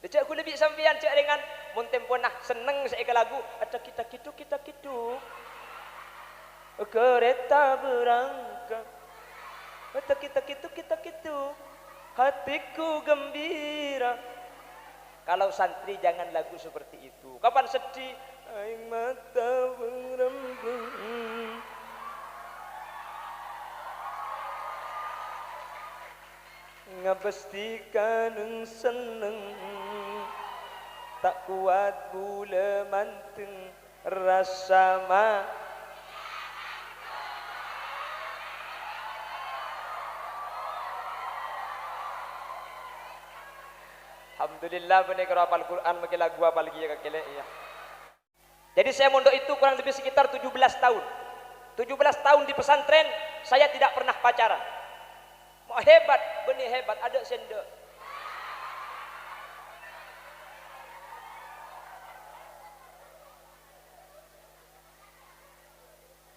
Cek aku lebih sampean cek dengan mun tempo nah seneng saya ke lagu ada kita gitu kereta berangkat ada kita gitu hatiku gembira. Kalau santri jangan lagu seperti itu. Kapan sedih aing mata berembun ngabestikan seneng tak kuat gula manteng rasa ma. Alhamdulillah benih kalau hafal Quran makin lagu apa lagi ya kakek ya. Jadi saya mondok itu kurang lebih sekitar 17 tahun. 17 tahun di pesantren saya tidak pernah pacaran. Mau hebat, benih hebat, ada sendok.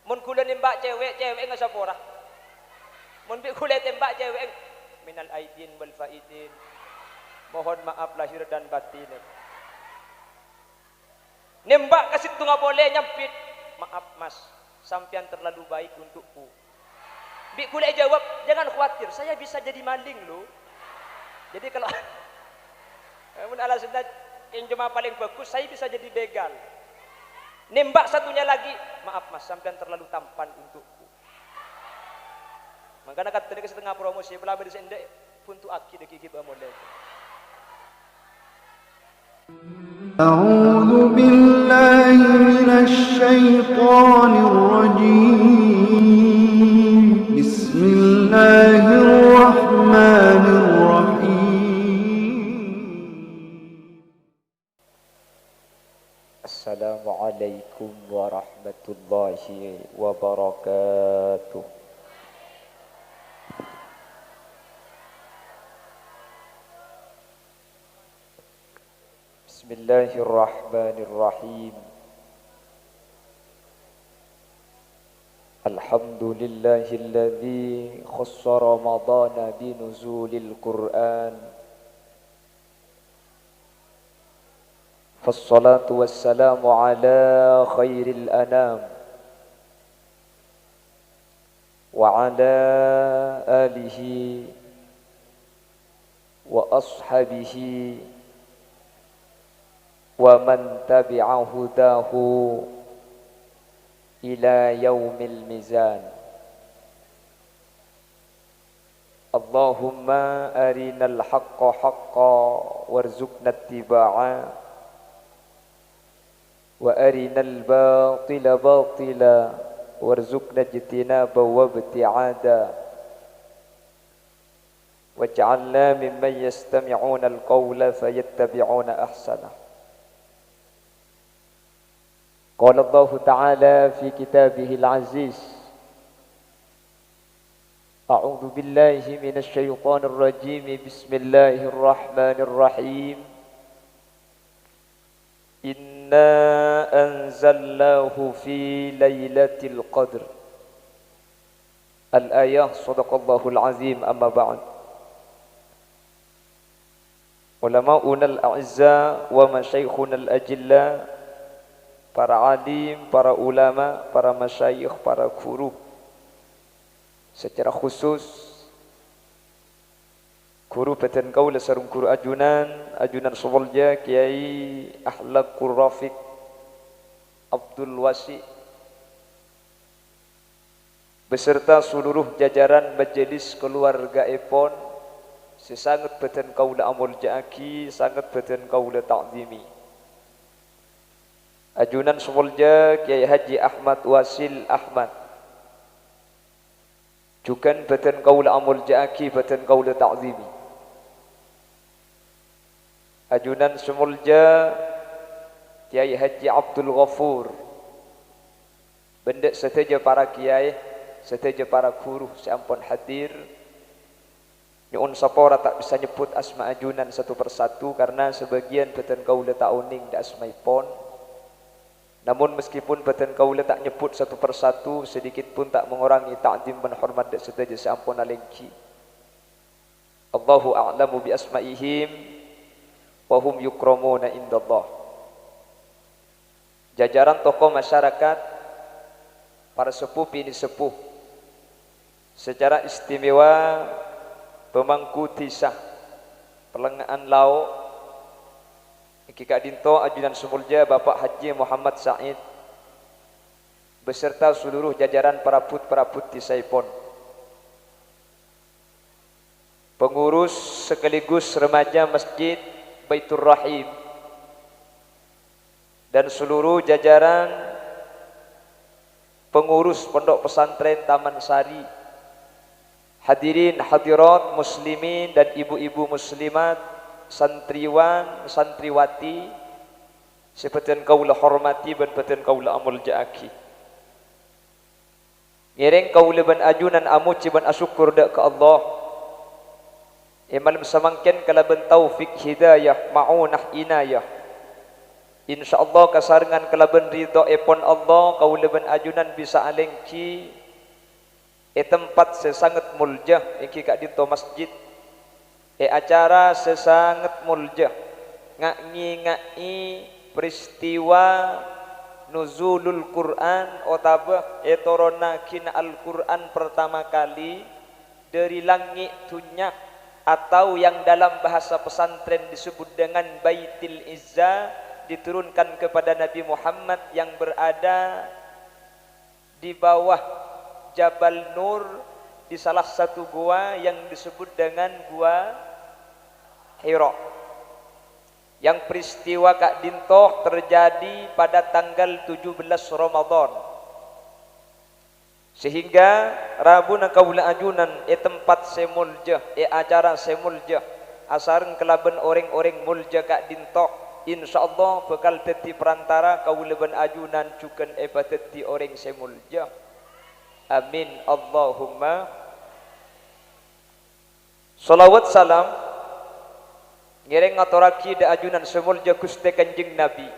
Mun kula nembak cewek enggak sapora. Mun bi kula tembak cewek minal aidin wal faidin. Mohon maaf lahir dan batin. Nembak ke situ nggak boleh nyampit. Maaf mas, sampean terlalu baik untukku. Bi kula jawab, jangan khawatir, saya bisa jadi maling loh. Jadi kalau mun alasannya yang cuma paling bagus, saya bisa jadi begal. Nembak satunya lagi, maaf mas, sampean terlalu tampan untukku. Makanya kata tadi setengah promosi belah bersendek untuk aki deki kita mulai. أعوذ بالله من الشيطان الرجيم بسم الله الرحمن الرحيم السلام عليكم ورحمة الله وبركاته. بسم الله الرحمن الرحيم. الحمد لله الذي خص رمضان بنزول القرآن، فالصلاة والسلام على خير الأنام وعلى آله وأصحابه ومن تبع هداه إلى يوم الميزان. اللهم أرنا الحق حقا وارزقنا اتباعه وأرنا الباطل باطلا وارزقنا اجتنابه وابتعادا واجعلنا ممن يستمعون القول فيتبعون أحسنه. قال الله تعالى في كتابه العزيز: أعوذ بالله من الشيطان الرجيم بسم الله الرحمن الرحيم إنا أنزلناه في ليلة القدر. الآية صدق الله العظيم. أما بعد، علماؤنا الأعزاء ومشايخنا الأجلاء, para alim, para ulama, para masyayikh, para guru, secara khusus guru beten kaula sareng guru ajunan Sawalja Kiai Ahlaqur Rafiq Abdul Wasi beserta seluruh jajaran majelis keluarga Epon, sesangat beten kaula amul jaaki, sangat beten kaula ta'zimi. Ajunan Sawalja Kiai Haji Ahmad Wasil Ahmad, juga beten kaula amul jaaki, beten kaula ta'zimi. Ajunan Sawalja Kiai Haji Abdul Ghafur, benda seteja para kiai, seteja para guru seampun hadir. Nyuun sapora tak bisa nyebut asma ajunan satu persatu karena sebagian beten kaula ta'uning da asma ipon. Namun meskipun beten kaula tak nyebut satu persatu, sedikit pun tak mengurangi ta'zim dan hormat dak sedaja seampun alengki. Allahu a'lamu bi asma'ihim wa hum yukramuna indallah. Jajaran tokoh masyarakat, para sepuh bini sepuh, secara istimewa pemangku tisah Perlengahan Lauk iki Kak Dinto Ajudan Sumulja Bapak Haji Muhammad Said beserta seluruh jajaran perabot-perabot tisaipun, pengurus sekaligus remaja Masjid Baitur Rahim dan seluruh jajaran pengurus Pondok Pesantren Taman Sari, hadirin hadirat muslimin dan ibu-ibu muslimat, santriwan santriwati seperti kaula hormati dan seperti kaula amul jaaki. Ngereng kaula ban ajunan amu ciban asyukur dak ke Allah. Imal samangken kalaban taufik hidayah maunah inayah. Insyaallah kasarengan kalaban ridha epon Allah kaula ban ajunan bisa alengki tempat sesangat muljah iki Kak Dinto masjid acara sesangat muljah ngai peristiwa nuzulul Quran otabah toronakin Al-Quran pertama kali dari langit dunia, atau yang dalam bahasa pesantren disebut dengan Baitil Izzah, diturunkan kepada Nabi Muhammad yang berada di bawah Jabal Nur di salah satu gua yang disebut dengan Gua Hira. Yang peristiwa Kak Dinto terjadi pada tanggal 17 Ramadan. Sehingga Rabu kaula ajunan tempat semuljah acara semuljah asareng kelaban orang-orang mulja Kak Dinto. Insyaallah bakal teti perantara kaula ban ajunan cuken teti orang semuljah. Amin Allahumma. Salawat salam ngereng ngaturaki da ajunan semulja Gusti Kanjeng Nabi.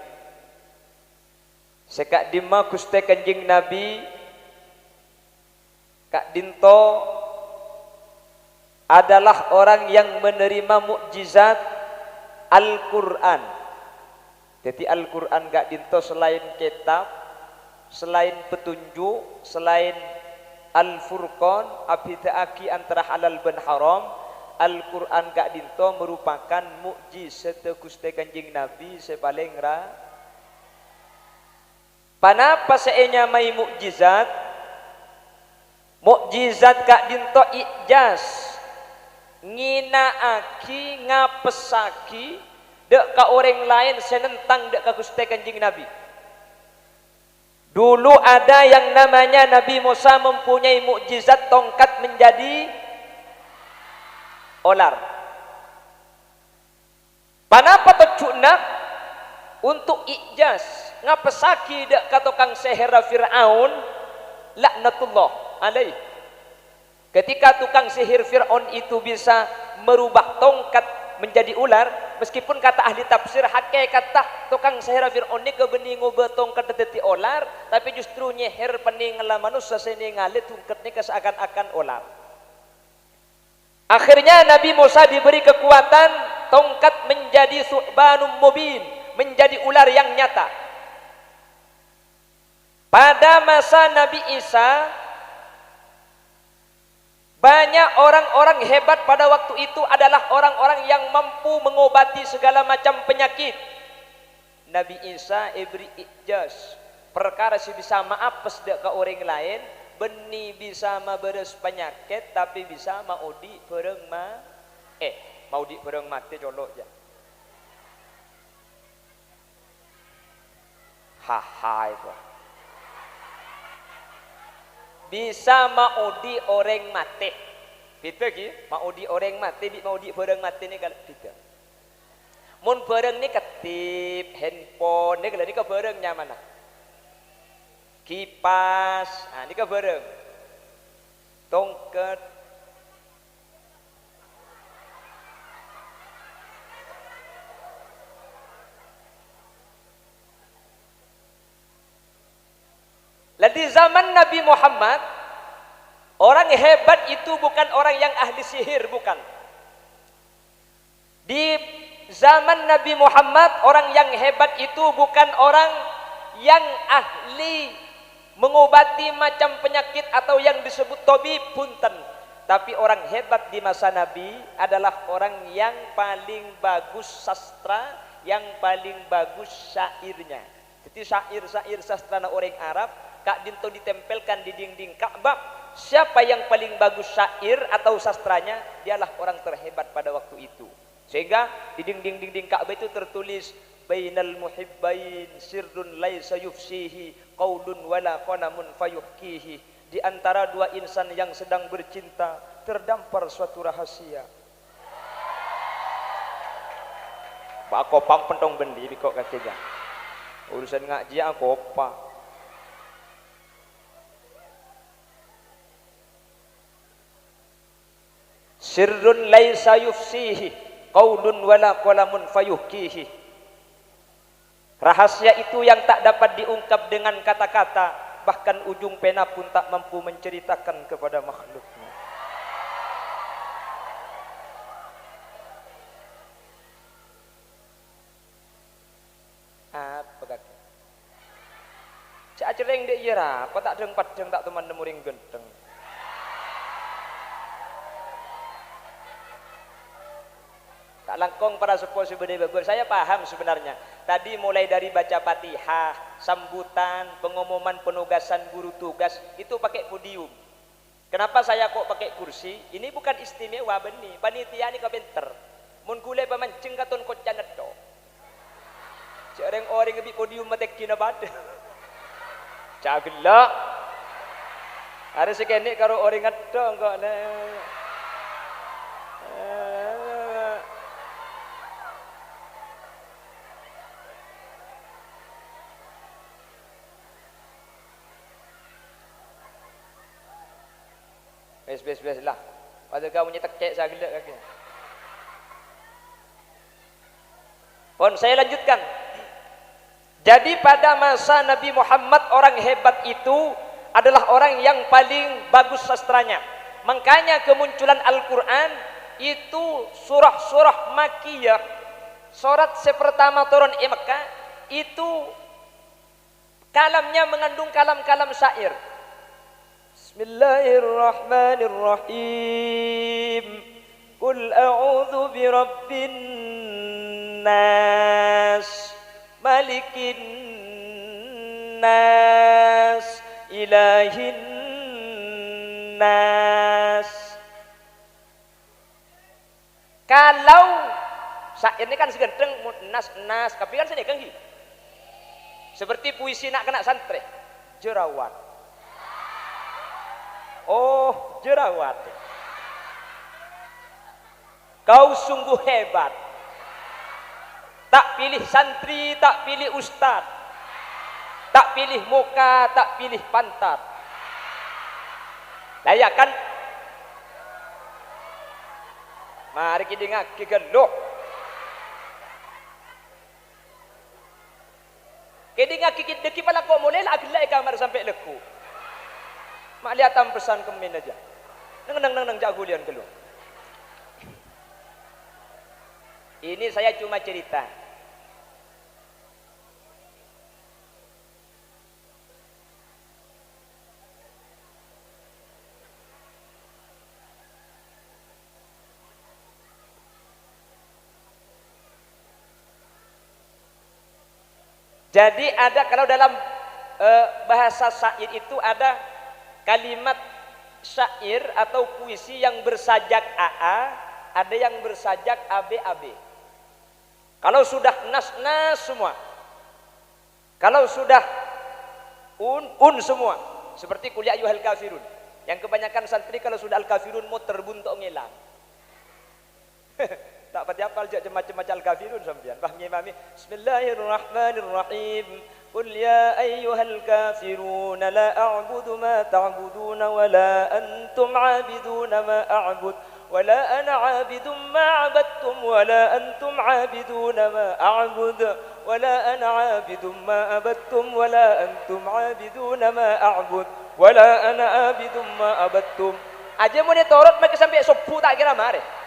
Sekak dima Gusti Kanjeng Nabi Kak Dinto adalah orang yang menerima mukjizat Al-Quran. Jadi Al-Quran Kak Dinto selain kitab, selain petunjuk, selain Al-Furqan abhidaaki antara halal dan haram, Al-Quran Kak Dinto merupakan mukjizat Gusti Kanjeng Nabi sepaling ra. Panapa seenya mai mukjizat? Mukjizat Kak Dinto ijaz nginaaki ngapesaki dek ka orang lain senentang dek ka Gusti Kanjeng Nabi. Dulu ada yang namanya Nabi Musa mempunyai mukjizat tongkat menjadi olar. Panapa tocukna untuk ijaz ngapesaki dak ka tukang sihir Firaun laknatullah alaih. Ketika tukang sihir Firaun itu bisa merubah tongkat menjadi ular, meskipun kata ahli tafsir hakikat tukang sihir Firaun ni kebening ngubah tongkat dadi olar, tapi justru nyeher pening la manusia seni ngalit tongkat ni seakan-akan olar. Akhirnya Nabi Musa diberi kekuatan tongkat menjadi su'banum mubin, menjadi ular yang nyata. Pada masa Nabi Isa banyak orang-orang hebat pada waktu itu adalah orang-orang yang mampu mengobati segala macam penyakit. Nabi Isa beri ijaz perkara si bisa maaf pesdak ke orang lain, beni bisa beres penyakit tapi bisa maudi bareng maudi bareng mati colok ya. Haha itu. Bisa maudi orang mati. Gitu ki, maudi orang mati, maudi bareng mati ni kalau gitu. Mun bareng ni ketip handphone ni kalau ni ke barengnya mana? Kipas, ini ke bareng tongkat di zaman Nabi Muhammad orang hebat itu bukan orang yang ahli sihir, bukan. Di zaman Nabi Muhammad orang yang hebat itu bukan orang yang ahli mengobati macam penyakit atau yang disebut tabib, punten. Tapi orang hebat di masa Nabi adalah orang yang paling bagus sastra, yang paling bagus syairnya. Jadi syair-syair sastra orang Arab kak dinto ditempelkan di dinding Ka'bah. Siapa yang paling bagus syair atau sastranya, dialah orang terhebat pada waktu itu. Sehingga di dinding-dinding Ka'bah itu tertulis bainal muhibbain sirrun laisa yufsihi qaulun wala qanamun fayuhkihi. Di antara dua insan yang sedang bercinta terdampar suatu rahasia. Pak kopang pentong bendi kok kakinya. Urusan ngaji aku apa? Sirrun laisa yufsihi qaulun wala qalamun fayuhkihi. Rahasia itu yang tak dapat diungkap dengan kata-kata, bahkan ujung pena pun tak mampu menceritakan kepada makhluknya. Apa kaki? Cak acereng dek ira, apa tak deng padeng tak teman nemuring genteng. Tak langkong para sepuh sebenarnya bagus. Saya paham sebenarnya. Tadi mulai dari baca Fatihah, sambutan, pengumuman penugasan guru tugas itu pakai podium. Kenapa saya kok pakai kursi? Ini bukan istimewa benih. Panitia ini kau pinter. Mun gule pemancing katon kocan neto. Jarang orang ngebi podium matekina bade. Cagelak. Ada sekene karo orang neto enggak ne. Bes lah. Pada kau punya tekek saya gelak kaki. Pon saya lanjutkan. Jadi pada masa Nabi Muhammad orang hebat itu adalah orang yang paling bagus sastranya. Makanya kemunculan Al-Quran itu surah-surah Makkiyah. Surat sepertama turun di Mekah itu kalamnya mengandung kalam-kalam syair. Bismillahirrahmanirrahim. Qul a'udzu birabbin nas, malikin nas, ilahin nas. Kalau syair ini kan segedeng nas, tapi kan sini kenggi. Seperti puisi nak kena santri. Jerawat. Oh, jerawat. Kau sungguh hebat. Tak pilih santri, tak pilih ustad. Tak pilih muka, tak pilih pantat. Layak kan? Mari kita ngaki geluh. Kita ngaki kita kipala kau mulai lah gelai kamar sampai leku. Mak lihat pesan kemin aja. Neng jagulian keluar. Ini saya cuma cerita. Jadi ada kalau dalam bahasa syair itu ada kalimat syair atau puisi yang bersajak AA, ada yang bersajak AB. Kalau sudah nas semua, kalau sudah semua, seperti kuliah yuhal kafirun, yang kebanyakan santri kalau sudah al kafirun mau terbuntuk ngilang. Tak pati apal macam-macam al kafirun sampean. Fahmi mami. Bismillahirrahmanirrahim. Qul ya ayyuhal kafirun la a'budu ma ta'budun wa la antum 'abidun ma a'bud wa la ana 'abidun ma 'abadtum wa la antum 'abidun ma a'bud wa la ana 'abidun ma 'abadtum wa la antum 'abidun ma a'bud wa la ana 'abidun ma 'abadtum. Aja mau ditorot make sampai sopu tak kira mare.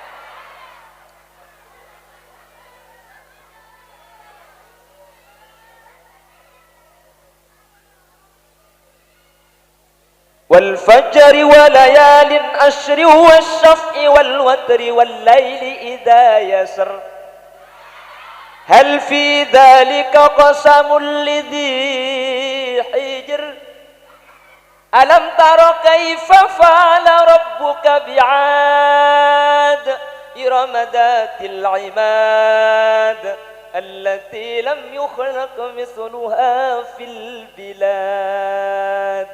wal fajri wa layalin ashri wasyaf'i wal watri wal laili idza yasr hal fi dzalika qasamul lidhi hijr alam tara kaifa fa'ala rabbuka bi'ad iram dhatil 'imad allati lam yukhlaq mithluha fil bilad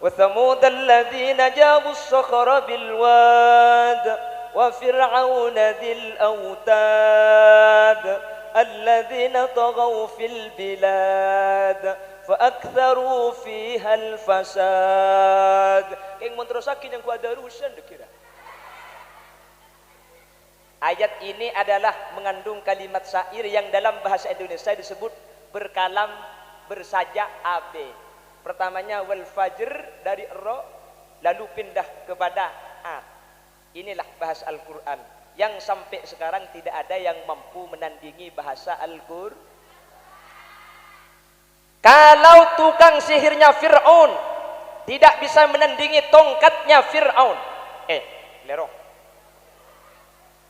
وثمود الذين جابوا الصخر بالواد وفرعون ذي الأوتاد الذين طغوا في البلاد فأكثروا فيها الفساد. Yang menerusakin yang kuadarusan dikira. Ayat ini adalah mengandung kalimat syair yang dalam bahasa Indonesia disebut berkalam bersajak AB. Pertamanya wal fajr dari ro, lalu pindah kepada a. Inilah bahasa Al-Quran yang sampai sekarang tidak ada yang mampu menandingi bahasa Al-Quran. Kalau tukang sihirnya Fir'aun tidak bisa menandingi tongkatnya Fir'aun, lero.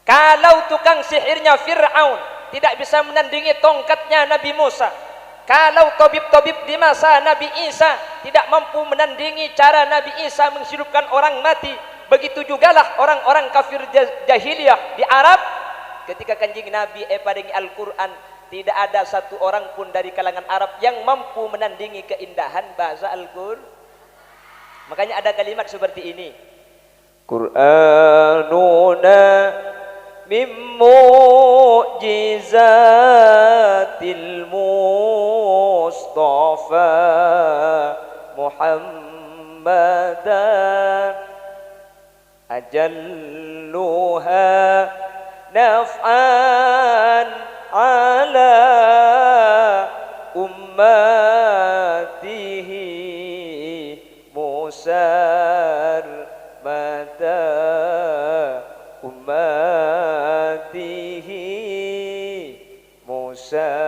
Kalau tukang sihirnya Fir'aun tidak bisa menandingi tongkatnya Nabi Musa, kalau tabib-tabib di masa Nabi Isa tidak mampu menandingi cara Nabi Isa menghidupkan orang mati, begitu jugalah orang-orang kafir jahiliyah di Arab ketika kanjeng Nabi paringi Al-Quran, tidak ada satu orang pun dari kalangan Arab yang mampu menandingi keindahan bahasa Al-Quran. Makanya ada kalimat seperti ini, Qur'anuna min mu'jizatil Mustafa Muhammadan ajalluha naf'an ala ummatihi musar mata ummatihi musarmada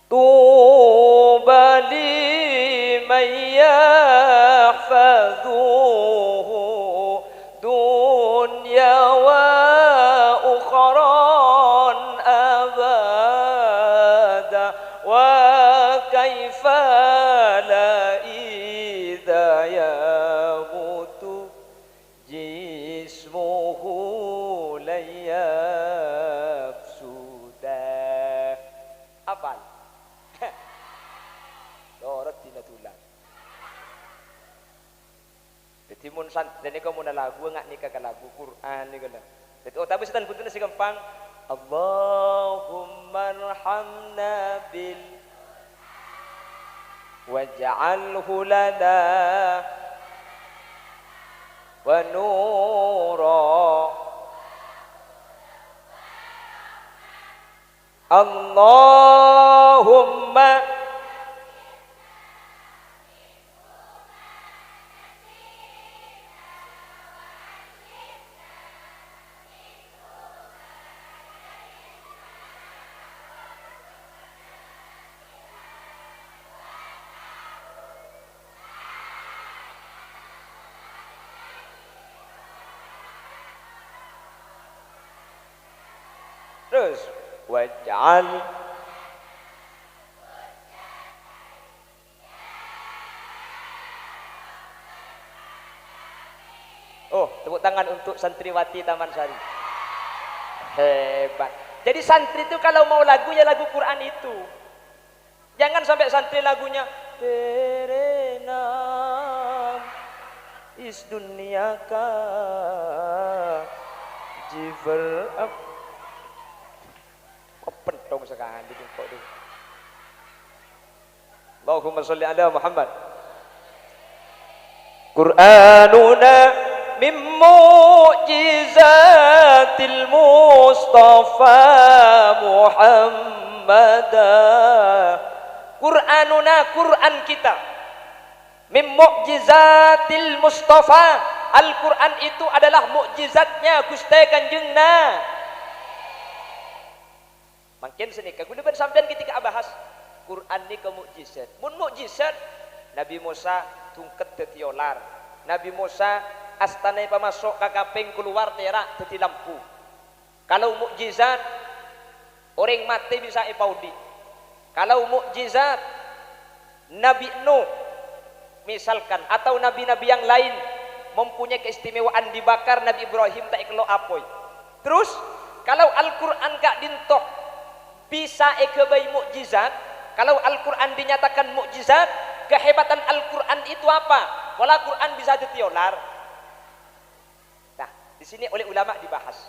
tuba liman yahfazuhu dunya wa ukhran abada wa kaifa la idza yamutu jismuhu layab sudah. Apal dorot tina tulang jadi mun santri ni kamu lagu ngak nikah ke lagu Quran ni kala jadi tapi setan putune si gampang Allahumma arhamna bil waj'alhu lana wa nura Allahumma terus waj'al tepuk tangan untuk santriwati Taman Sari. Hebat. Jadi santri itu kalau mau lagu ya lagu Quran itu. Jangan sampai santri lagunya terenam is dunia ka jiver up pentong sekali kok tu. Allahumma sholli ala Muhammad. Qur'anuna min mu'jizatil Mustafa Muhammada. Qur'anuna, Quran kita, min mu'jizatil Mustafa. Al-Quran itu adalah mukjizatnya Gusti Kanjengna. Makin senika kudu sampean ketika bahas Quran ni ke mukjizat. Mun mukjizat Nabi Musa tungket dadi olar. Nabi Musa astana pamasok kakaping keluar terak dadi lampu. Kalau mukjizat orang mati bisa ipaudi. Kalau mukjizat Nabi Nuh misalkan atau nabi-nabi yang lain mempunyai keistimewaan dibakar, Nabi Ibrahim tak ikelo apoi. Terus kalau Al-Quran kak dintoh bisa ikebai mukjizat, kalau Al-Quran dinyatakan mukjizat, kehebatan Al-Quran itu apa? Wala Quran bisa ditiolar. Nah, di sini oleh ulama dibahas.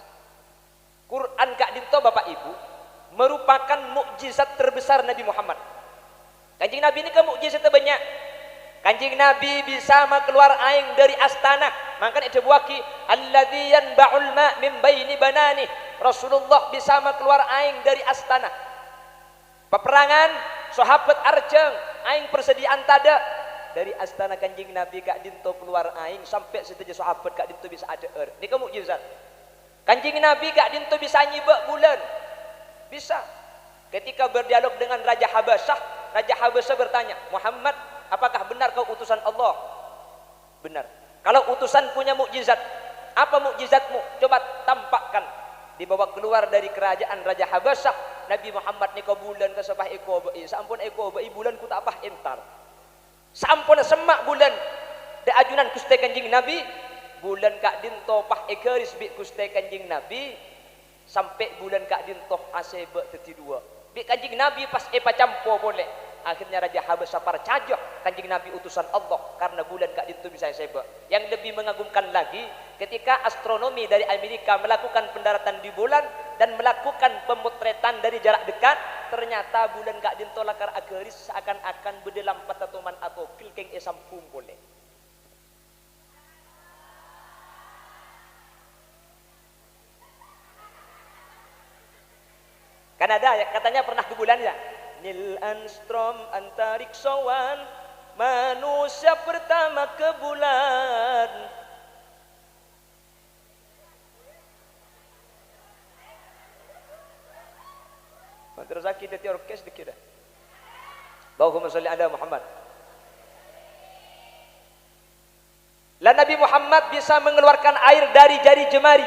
Quran kak dintoh Bapak Ibu merupakan mukjizat terbesar Nabi Muhammad. Kanjeng Nabi ini kan mukjizat terbanyak. Kanjeng Nabi bisa keluar aing dari astana. Makanya itu buaki alladzi yanba'ul ma' min baini banani. Rasulullah bisa keluar aing dari astana. Peperangan sahabat arjeng aing persediaan tada dari astana Kanjeng Nabi kak dinto keluar aing sampai setuju sahabat kak dinto bisa ada Ini kan mukjizat. Kanjeng Nabi kak dinto bisa nyibak bulan. Bisa. Ketika berdialog dengan Raja Habasyah bertanya, "Muhammad, apakah benar kau utusan Allah?" Benar. Kalau utusan punya mukjizat, apa mukjizatmu? Coba tampakkan. Dibawa keluar dari kerajaan Raja Habasyah, Nabi Muhammad ni kau bulan ke sepah eko bai. Sampun eko bai bulan ku tak apah entar. Sampun semak bulan de ajunan kuste Kanjeng Nabi, bulan kak dinto pah ekeris bi kuste Kanjeng Nabi sampai bulan kak dinto asebe teti dua. Bi Kanjeng Nabi pas campo boleh. Akhirnya Raja Habasyah percaya Kanjeng Nabi utusan Allah karena bulan kak dinto bisa sebe. Yang lebih mengagumkan lagi ketika astronomi dari Amerika melakukan pendaratan di bulan dan melakukan pemotretan dari jarak dekat, ternyata bulan kak dinto lakar ageris seakan-akan bedelam patatoman atau kilkeng esampung boleh. Kan ada ya, katanya pernah ke bulan ya. Neil Armstrong antariksawan manusia pertama ke bulan. Terus kita ti orkes dikira. Allahumma sholli ala Muhammad. Lah Nabi Muhammad bisa mengeluarkan air dari jari jemari.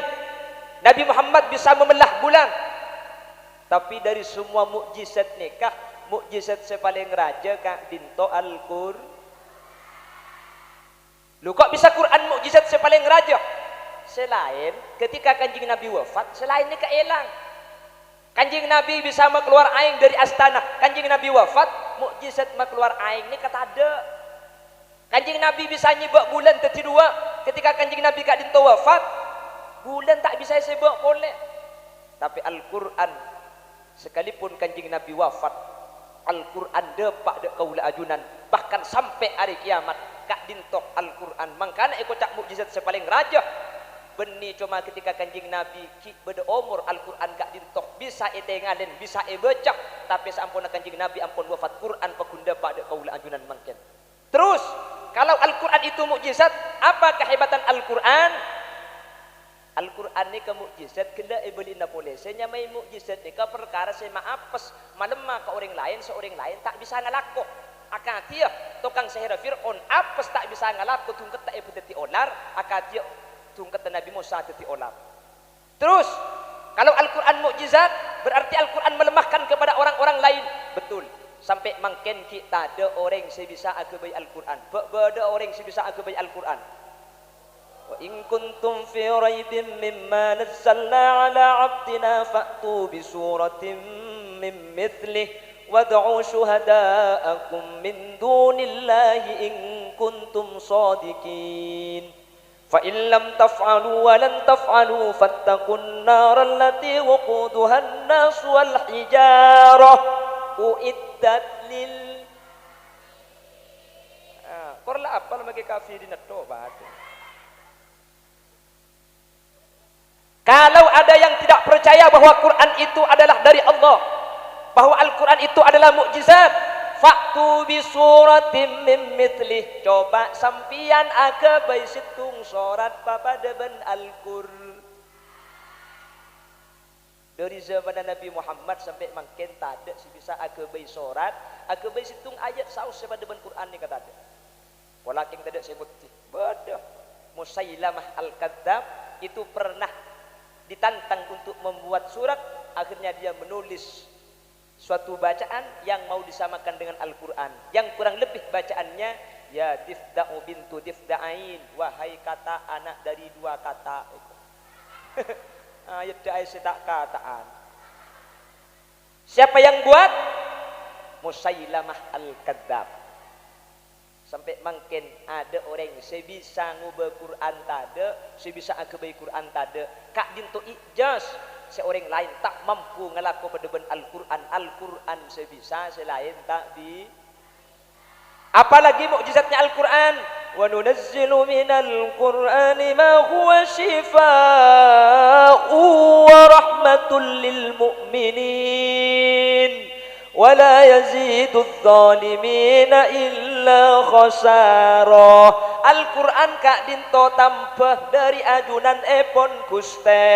Nabi Muhammad bisa membelah bulan. Tapi dari semua mukjizat nikah, mukjizat sepaling raja kak dinto Al-Qur. Lu kok bisa Quran mukjizat sepaling raja? Selain ketika Kanjeng Nabi wafat, selain ini keelang. Kanjeng Nabi bisa keluar aing dari astana. Kanjeng Nabi wafat, mukjizat keluar aing ini kata ada. Kanjeng Nabi bisa nyibak bulan teti dua. Ketika Kanjeng Nabi kak dinto wafat, bulan tak bisa sebak boleh. Tapi Al-Quran sekalipun Kanjeng Nabi wafat, Al-Quran depak dek kaula ajunan bahkan sampai hari kiamat kak dintok Al-Quran. Mangkana eko cak mukjizat sepaling raja beni cuma ketika Kanjeng Nabi ki beda umur Al-Quran kak dintok bisa etengalen bisa baca, tapi sampun Kanjeng Nabi ampun wafat Quran pekunda pak dek kaula ajunan mangken. Terus kalau Al-Quran itu mukjizat, apa kehebatan Al-Quran? Al-Quran ni ke mukjizat kena ibelina boleh. Saya nyamai mukjizat ni ke perkara saya maapes malemah ke orang lain, seorang lain tak bisa ngalakuh. Akatia tukang sihir Fir'aun apes tak bisa ngalakuh tungket tak ibu teti olar, akatia tungket Nabi Musa teti olar. Terus kalau Al-Quran mukjizat berarti Al-Quran melemahkan kepada orang-orang lain. Betul. Sampai mangken kita ada orang yang bisa agabai Al-Quran. Beda orang yang bisa agabai Al-Quran. Wa in kuntum fi raibin mimma nazzalna ala 'abdina fa'tu bi suratin min mithlihi wad'u syuhada'akum min dunillahi in kuntum shadiqin. Fa in lam taf'alu wa lan taf'alu fattaqun nar allati waquduha an-nas wal hijarah uiddat lil korla apa lagi kafirin atau bahasa. Kalau ada yang tidak percaya bahwa Quran itu adalah dari Allah, bahwa Al-Quran itu adalah mukjizat, faktu bi suratim min mithlih. Coba sampian aga bai situng surat papada ben Al-Qur. Dari zaman Nabi Muhammad sampai makin tak ada si bisa agabai sorat, agabai situng ayat saus pada ban Quran ni kata ada. Walakin tak ada sebut bodoh. Musailamah al-Kadzab itu pernah ditantang untuk membuat surat, akhirnya dia menulis suatu bacaan yang mau disamakan dengan Al-Quran, yang kurang lebih bacaannya ya Difda'u bintu Difda'ain, wahai kata anak dari dua kata. Ayat tak kataan. Siapa yang buat? Musailamah al-Kadzab. Sampai makin ada orang sebisa ngubah Quran tade, sebisa agabai Quran tade, kak dinto ijaz seorang lain tak mampu ngelaku pada ben Al-Quran. Al-Quran sebisa selain tak di. Apalagi mukjizatnya Al-Quran. Wa nunazzilu minal Qur'ani ma huwa shifaa'u wa rahmatul lil mu'minin wa la yazidu adh-dhalimina illa khasara. Al-Quran kak dinto tambah dari ajunan epon Guste.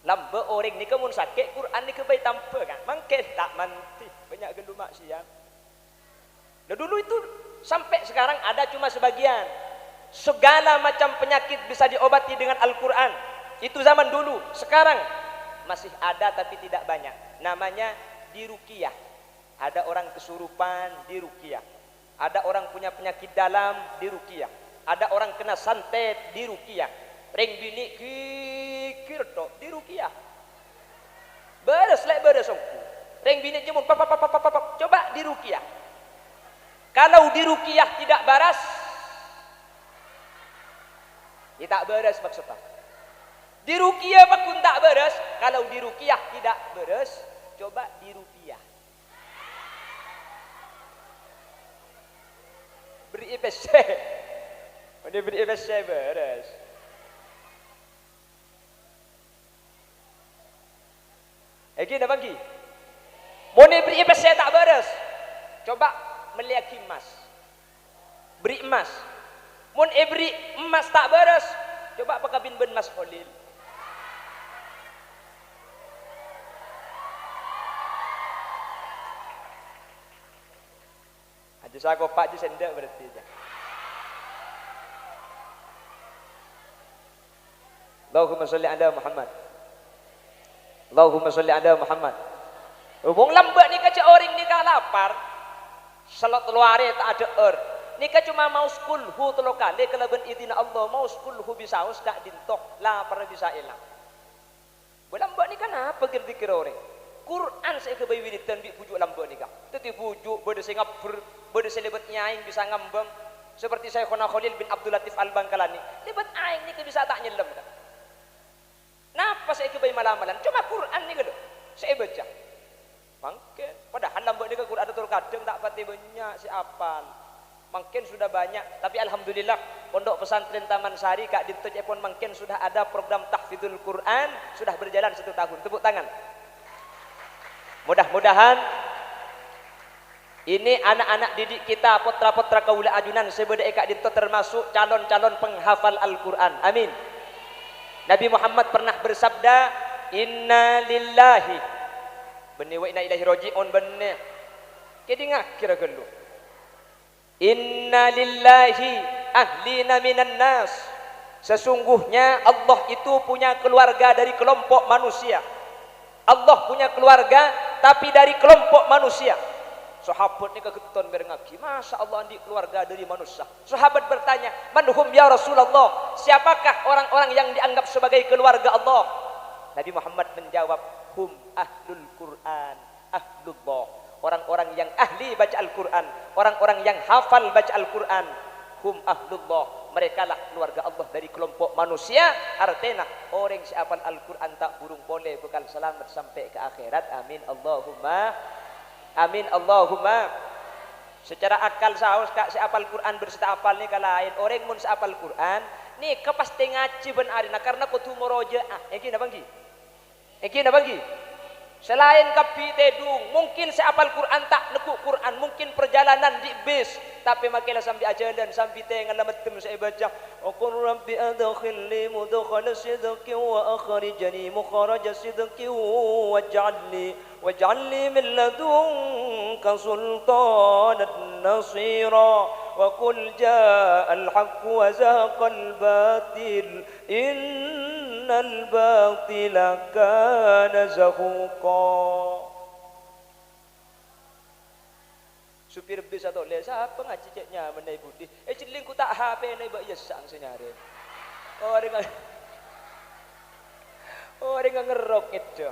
Lambe orang ni kemun sakit Quran ni kebai tambah kan. Mangke tak manti banyak gendu maksiat. Nah, dulu itu sampai sekarang ada cuma sebagian. Segala macam penyakit bisa diobati dengan Al-Quran. Itu zaman dulu. Sekarang masih ada tapi tidak banyak. Namanya diruqyah. Ada orang kesurupan diruqyah. Ada orang punya penyakit dalam diruqyah. Ada orang kena santet diruqyah. Ring bini kikir tok diruqyah. Beres lek beres ongku. Ring bini jemun coba diruqyah. Kalau diruqyah tidak baras, tidak beres maksudnya. Diruqyah bakun tak beres, kalau diruqyah tidak beres, coba diruqyah. Beri IPC. Mana beri IPC beres. Lagi dah bagi. Mana beri IPC tak beres, coba meliaki emas, beri emas. Mun beri emas tak beres, coba pakabin ben Mas Khalil. Aja sago pak je sendak berarti je. Allahumma sholli ala Muhammad. Allahumma sholli ala Muhammad. Wong lambat ni kaca orang ni kah lapar. Salat luare tak ada nika cuma mau kulhu telo kali kalaban idina Allah mau kulhu bisa us tak dintok la pernah bisa hilang. Belambak ni kan apa kira-kira orang Quran saya kebayi wiritan bi bujuk lambak ni kah teti bujuk bode sing ngabur bode selebet nyaing bisa ngambang seperti saya Khona Khalil bin Abdul Latif Al-Bangkalani lebat aing ni bisa tak nyelam dah. Napa saya kebayi malam-malam cuma Quran ni gelo saya baca. Mungkin padahal lambak ni ke Quran ada kadang tak pati banyak si apal. Mungkin sudah banyak tapi alhamdulillah Pondok Pesantren Taman Sari Kak Dinto Cepon mungkin sudah ada program tahfidzul Quran sudah berjalan 1 tahun. Tepuk tangan. Mudah-mudahan ini anak-anak didik kita putra-putra kaula ajunan sebeda Kak Dinto termasuk calon-calon penghafal Al-Qur'an. Amin. Nabi Muhammad pernah bersabda, "Inna lillahi benih wa inna ilaihi raji'un benih." Kedi ngakira gelu. Inna lillahi ahlina minan nas. Sesungguhnya Allah itu punya keluarga dari kelompok manusia. Allah punya keluarga tapi dari kelompok manusia. Sahabat ni kegeton berengaki, Masya Allah di keluarga dari manusia. Sahabat bertanya, "Manhum ya Rasulullah?" Siapakah orang-orang yang dianggap sebagai keluarga Allah? Nabi Muhammad menjawab, "Hum ahlul Quran, ahlullah." Orang-orang yang ahli baca Al-Quran, orang-orang yang hafal baca Al-Quran. Hum ahlullah, mereka lah keluarga Allah dari kelompok manusia. Artinya orang si hafal Al-Quran tak burung boleh bekal selamat sampai ke akhirat. Amin Allahumma. Amin Allahumma. Secara akal saus kak si hafal Quran berserta hafal ni kalain. Orang mun si hafal Quran ni kepasti ngaji ben arina karena kutu morojaah. Eki na banggi. Eki na banggi. Selain kapi tedung, mungkin saya apal Quran tak nekuk Quran, mungkin perjalanan di bis, tapi makilah sambil ajalan sambil tengah lamat tem saya baca. Qul rabbi adkhilni mudkhala sidqin wa akhrijni mukhraja sidqin waj'alni min ladunka sultanan nasira wa qul ja'al haqq wa zahaqal batil innal batila kana zahuqa. Supir bis atau les apa ngaji ceknya menai budi ciling ku tak HP nai bak yesang senyare orang ngerok itu.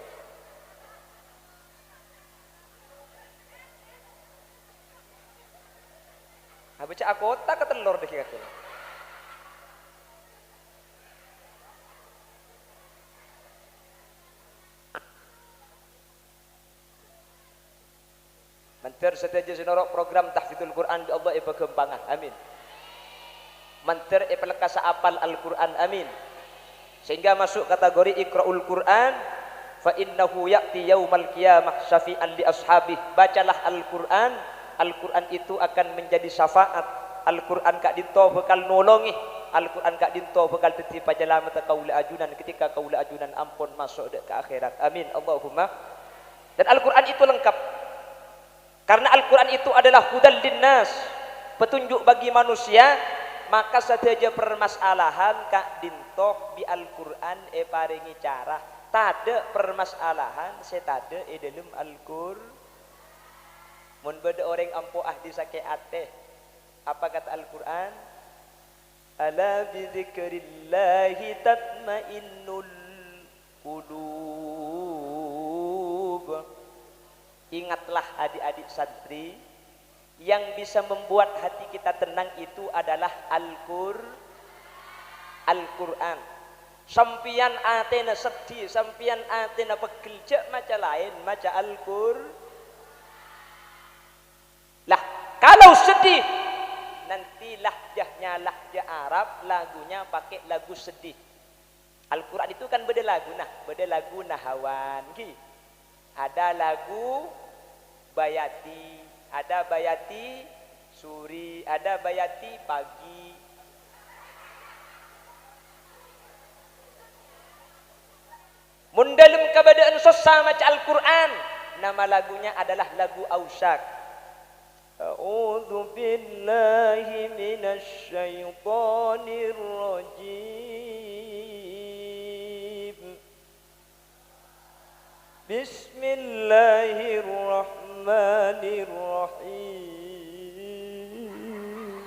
Habis cak kota ke telur deh kata. Manter seteja sinorok program tahfidzul Quran di Allah iba kembangan. Amin. Manter ipelekasa apal Al-Quran. Amin. Sehingga masuk kategori ikra'ul Quran fa innahu ya'ti yaumal qiyamah syafi'an li ashabih. Bacalah Al-Quran. Al-Quran itu akan menjadi syafaat. Al-Quran kak dinto bekal nolongi. Al-Quran kak dinto bekal teti pajalamat kaula ajunan ketika kaula ajunan ampun masuk ke akhirat. Amin. Allahumma. Dan Al-Quran itu lengkap. Karena Al-Quran itu adalah hudal linnas, petunjuk bagi manusia, maka saja permasalahan kak dintoh di Al-Quran paringi cara. Tada permasalahan setada dalam Al-Quran. Mun beda orang ampuh ahdi sake ateh. Apa kata Al-Quran? Ala bi dzikrillahi tatmainnul qulub. Ingatlah adik-adik santri, yang bisa membuat hati kita tenang itu adalah Al-Quran. Sampian atena sedih, sampian atena pegel cek maca lain, maca Al-Quran. Lah, kalau sedih nanti lahjahnya lahjah Arab, lagunya pakai lagu sedih. Al-Quran itu kan beda lagu, beda lagu nahawan gitu. Ada lagu bayati, ada bayati suri, ada bayati pagi. Mun dalam keadaan susah maca Al-Quran, nama lagunya adalah lagu Ausak. A'udzu billahi minasy syaithanir rajim. Bismillahirrahmanirrahim.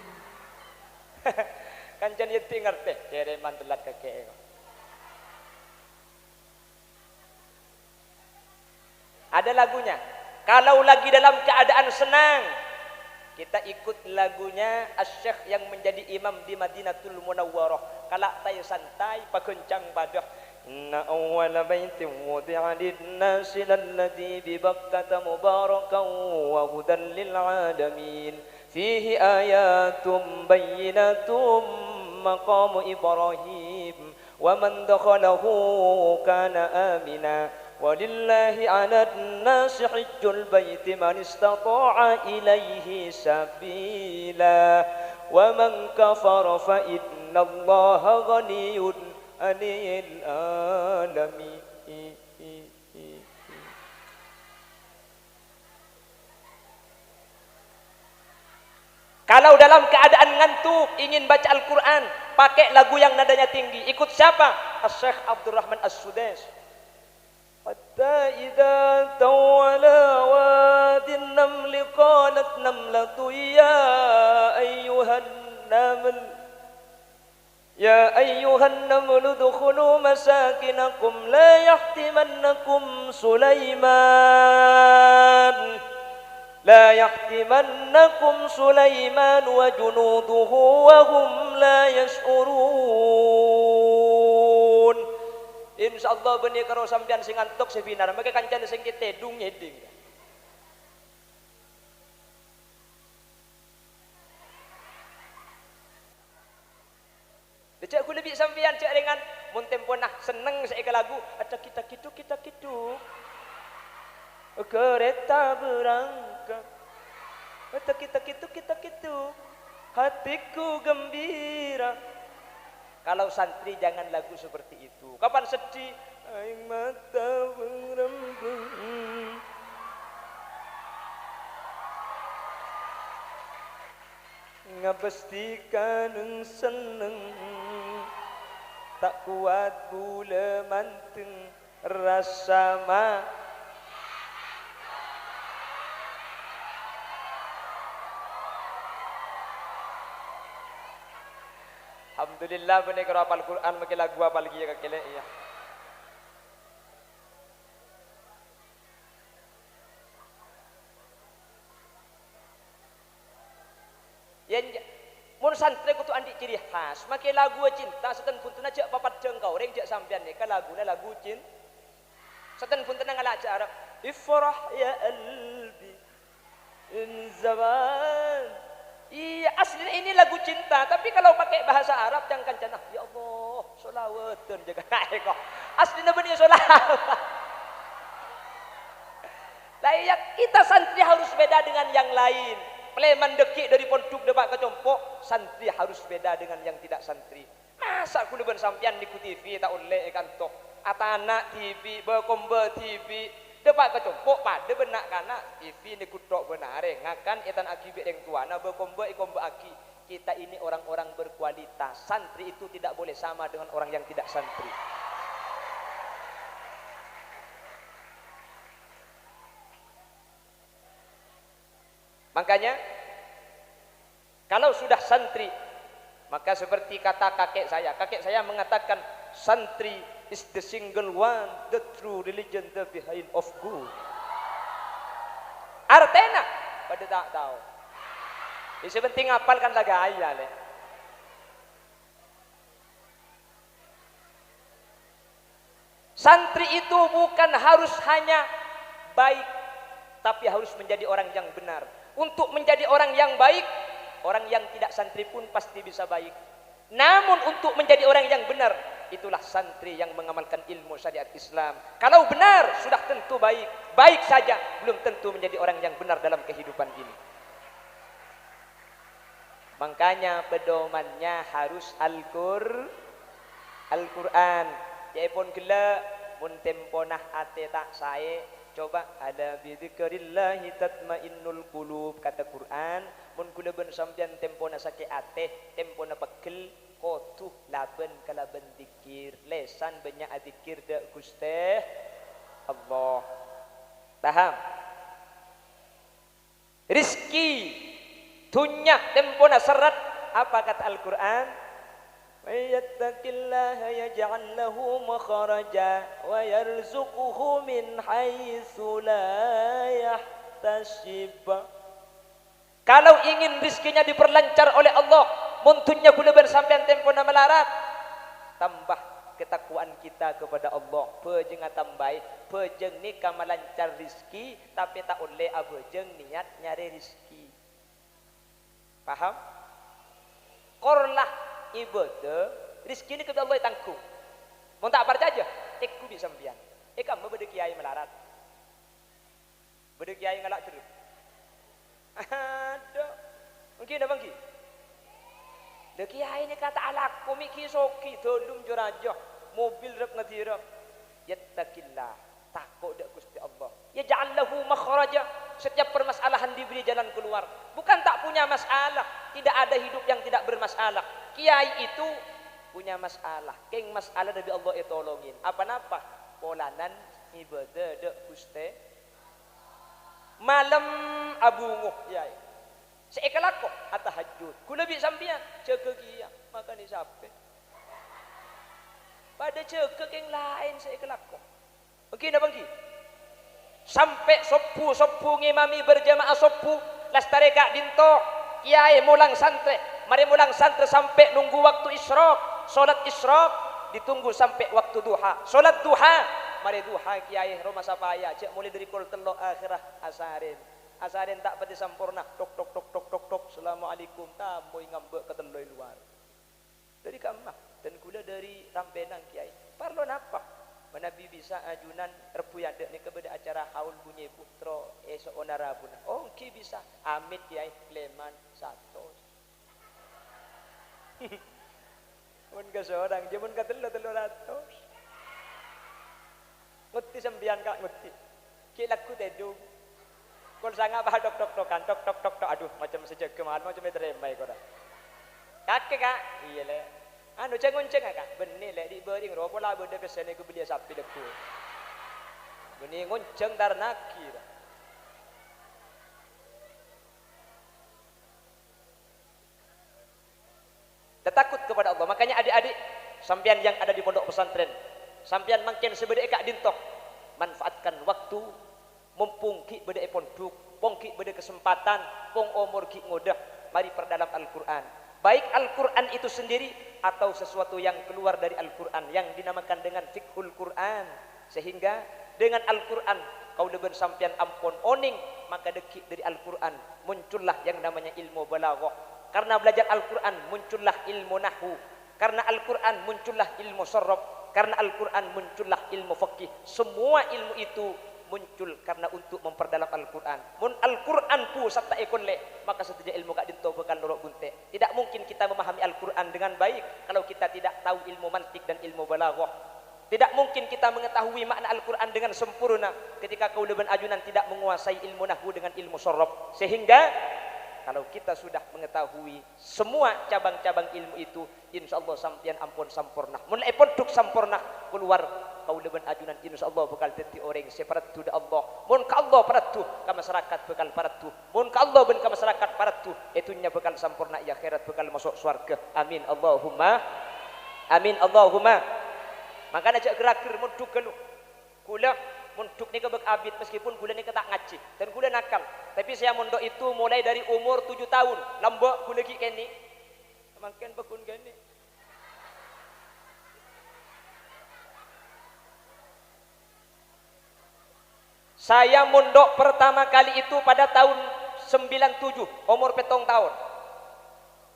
Kancan yeti ngerti cere mantelat kakek. Ada lagunya. Kalau lagi dalam keadaan senang, kita ikut lagunya Asy-Syaikh yang menjadi imam di Madinatul Munawwarah. Kalak tay santai pakencang badah. Inna awwala baitin wudi'a lin-nasi lalladzi bi Bakkah mubarakan wa hudan lil 'alamin. Fihi ayatun bayyinatun maqamu Ibrahim wa man dakhalahu kana amina. Walillahi 'alan nasi hajjul baiti man istata'a ilaihi sabila wa man kafara fa innallaha ghaniyyun 'anil 'alamin. Kalau dalam keadaan ngantuk ingin baca Al-Quran, pakai lagu yang nadanya tinggi. Ikut siapa? Asy-Syaikh Abdurrahman As-Sudais. Hatta idza tawala wadin namli qalat namlatu ya ayyuhan naml udkhulu masakinakum la yahtimannakum Sulaiman wa junuduhu wa hum la yash'urun. Insyaallah benih karo sampean sing ngantuk seminar, maka kancan sing ketedung ngeding. Cek aku lebih sampean cek dengan mun tempo nah seneng saya ke lagu ada kita gitu. kereta berangkat. Kita hatiku gembira. Kalau santri jangan lagu seperti itu. Kapan sedih? Aing mata berembun. Ngabestikan seneng, tak kuat bula manteng rasa ma. Alhamdulillah benih kalau hafal Quran makin lagu apa lagi ya kakek ya. Yang mun santri kutu andi ciri khas, makin lagu cinta seten pun aja papat jengkau reng jak sampean ni ka laguna lagu cinta. Seten pun tenang ala Arab. Ifrah ya albi in zaman. Iya aslinya ini lagu cinta, tapi kalau pakai bahasa Arab jangan kencana. Ya Allah, solawatan jaga kok. Aslinya benih solawat. Lah ya kita santri harus beda dengan yang lain. Pleman dekik dari pondok depak ke compok, santri harus beda dengan yang tidak santri. Masa kudu ben sampean niku TV tak oleh kantok. Atana TV, bekombe TV. Depak kecompok pada benak kana TV ni kutok benare ngakan etan akibat yang tuana bekombe ikombe aki. Kita ini orang-orang berkualitas. Santri itu tidak boleh sama dengan orang yang tidak santri. Makanya kalau sudah santri, maka seperti kata kakek saya mengatakan santri is the single one, the true religion, the behind of good. Artena pada tak tahu. Ini penting hafalkan lagu ayat le. Santri itu bukan harus hanya baik, tapi harus menjadi orang yang benar. Untuk menjadi orang yang baik, orang yang tidak santri pun pasti bisa baik. Namun untuk menjadi orang yang benar, itulah santri yang mengamalkan ilmu syariat Islam. Kalau benar sudah tentu baik. Baik saja belum tentu menjadi orang yang benar dalam kehidupan ini. Makanya pedomannya harus Al-Quran. Ya pun gela mun temponah ate tak sae coba ada bidzikrillahi tatmainnul qulub kata Quran. Mun kula ben sampeyan tempona sake ate tempona pegel kotuh laben kalaben dikir lesan banyak adikir dak Gusti Allah. Paham? Rizki dunya tempona serat apa kata Al-Qur'an? Wayattaqillaha yaj'al lahu makhraja wa yarzuquhu min haitsu la yahtasib. Kalau ingin rizkinya diperlancar oleh Allah, muntunnya guna bersampean tempona melarat, tambah ketakwaan kita kepada Allah. Pejeng tambai, pejeng ni kamalancar rizki, tapi tak oleh abejeng niat nyari rizki. Paham? Korlah ibadah, rizki ni kepada Allah tanggung. Mau tak percaya? Aku bisa sampean. Kamu beda kiai melarat, beda kiai ngalak terus. Ada, mungkin ada bangki. Dah kiai ni kata alak komiki soki dolum jurajah mobil rep ngadirap. Yattaqillah, takut dak Gusti Allah. Ya ja'allahu makhraja, setiap permasalahan diberi jalan keluar. Bukan tak punya masalah, tidak ada hidup yang tidak bermasalah. Kiai itu punya masalah, keng masalah dari Allah tolongin. Apa-apa? Polanan ibadah dak Gusti. Malam abunguh kiai. Seekalako atahajud. Kula bi sampean ceke kia makan ni sape. Pada ceke yang lain seekalako. Okey dah bangki. Sampai sopu ngimami berjamaah sopu lastare kak dinto kiai mulang santri. Mari mulang santri sampai nunggu waktu isyraq. Salat isyraq ditunggu sampai waktu duha. Salat duha mari duha kiai rumah sapaya cek mulai dari kul telok akhirah asarin tak pati sampurna tok tok tok tok tok tok assalamualaikum tamu ngambek ke teloi luar dari kamah dan kula dari rampenan kiai parlon apa Nabi bisa ajunan rebu yadek ni kepada acara haul bunyi putro esok onara pun. Oh ki bisa amit kiai Kleman satu. Mun ke seorang jamun ka telu ratus. Nguti sembian kak nguti. Ki laku tedu. Kon sanga bah tok aduh macam sejak kemarin macam teremai kau dah. Kakek kak iya le. Anu cengun-ceng kak benih le di bering ropo lah benda kesana ke belia sapi deku. Benih ngonceng dar naki dah. Takut kepada Allah. Makanya adik-adik sampian yang ada di pondok pesantren, sampian makin sebeda kak dintok, manfaatkan waktu mumpung ki beda pondok, pong ki beda kesempatan, pong umur ki ngodah, mari perdalam Al-Qur'an. Baik Al-Qur'an itu sendiri atau sesuatu yang keluar dari Al-Qur'an yang dinamakan dengan fiqhul Qur'an. Sehingga dengan Al-Qur'an kau leben sampian ampun oning, maka deki dari Al-Qur'an muncullah yang namanya ilmu balaghah. Karena belajar Al-Quran muncullah ilmu nahwu. Karena Al-Quran muncullah ilmu sorob. Karena Al-Quran muncullah ilmu fikih. Semua ilmu itu muncul karena untuk memperdalam Al-Quran. Mun Al-Quran pu satta ekon le, maka setiap ilmu kak dinto bakal norok bunte. Tidak mungkin kita memahami Al-Quran dengan baik kalau kita tidak tahu ilmu mantik dan ilmu balaghah. Tidak mungkin kita mengetahui makna Al-Quran dengan sempurna ketika kau leben ajunan tidak menguasai ilmu nahwu dengan ilmu sorob. Sehingga kalau kita sudah mengetahui semua cabang-cabang ilmu itu, insya Allah sampian ampun sampurna. Mulai pondok sampurna keluar kau leben ajunan, insya Allah bakal jadi orang separatu da Allah. Mun ka Allah paratu ke masyarakat bakal paratu. Mun ka Allah ben ke masyarakat paratu, itunya bakal sampurna ya akhirat bakal masuk surga. Amin Allahumma. Amin Allahumma. Makanya cak gerak-gerak munduk gelu. Kula munduk ni kebek abid meskipun kula ni tak ngaji dan kula nakal. Tapi saya mondok itu mulai dari umur 7 tahun. Lambok kula ki kene. Makin bekun kene. Saya mondok pertama kali itu pada tahun 97, umur 7 tahun.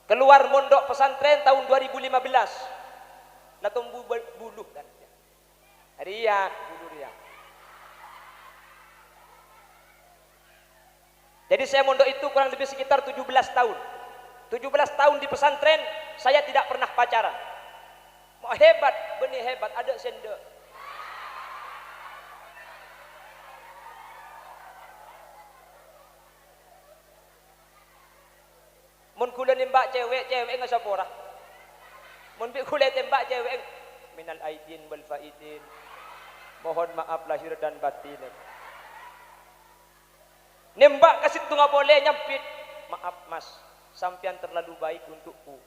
Keluar mondok pesantren tahun 2015. Lah tumbuh buluh kan. Riak, bulu riak. Jadi saya mondok itu kurang lebih sekitar 17 tahun. 17 tahun di pesantren, saya tidak pernah pacaran. Mau hebat, benih hebat, ada sende. Mun kula nembak cewek enggak sapora. Mun bi kula tembak cewek minal aidin wal faidin. Mohon maaf lahir dan batin. Nembak ke situ nggak boleh nyampit. Maaf mas, sampian terlalu baik untukku.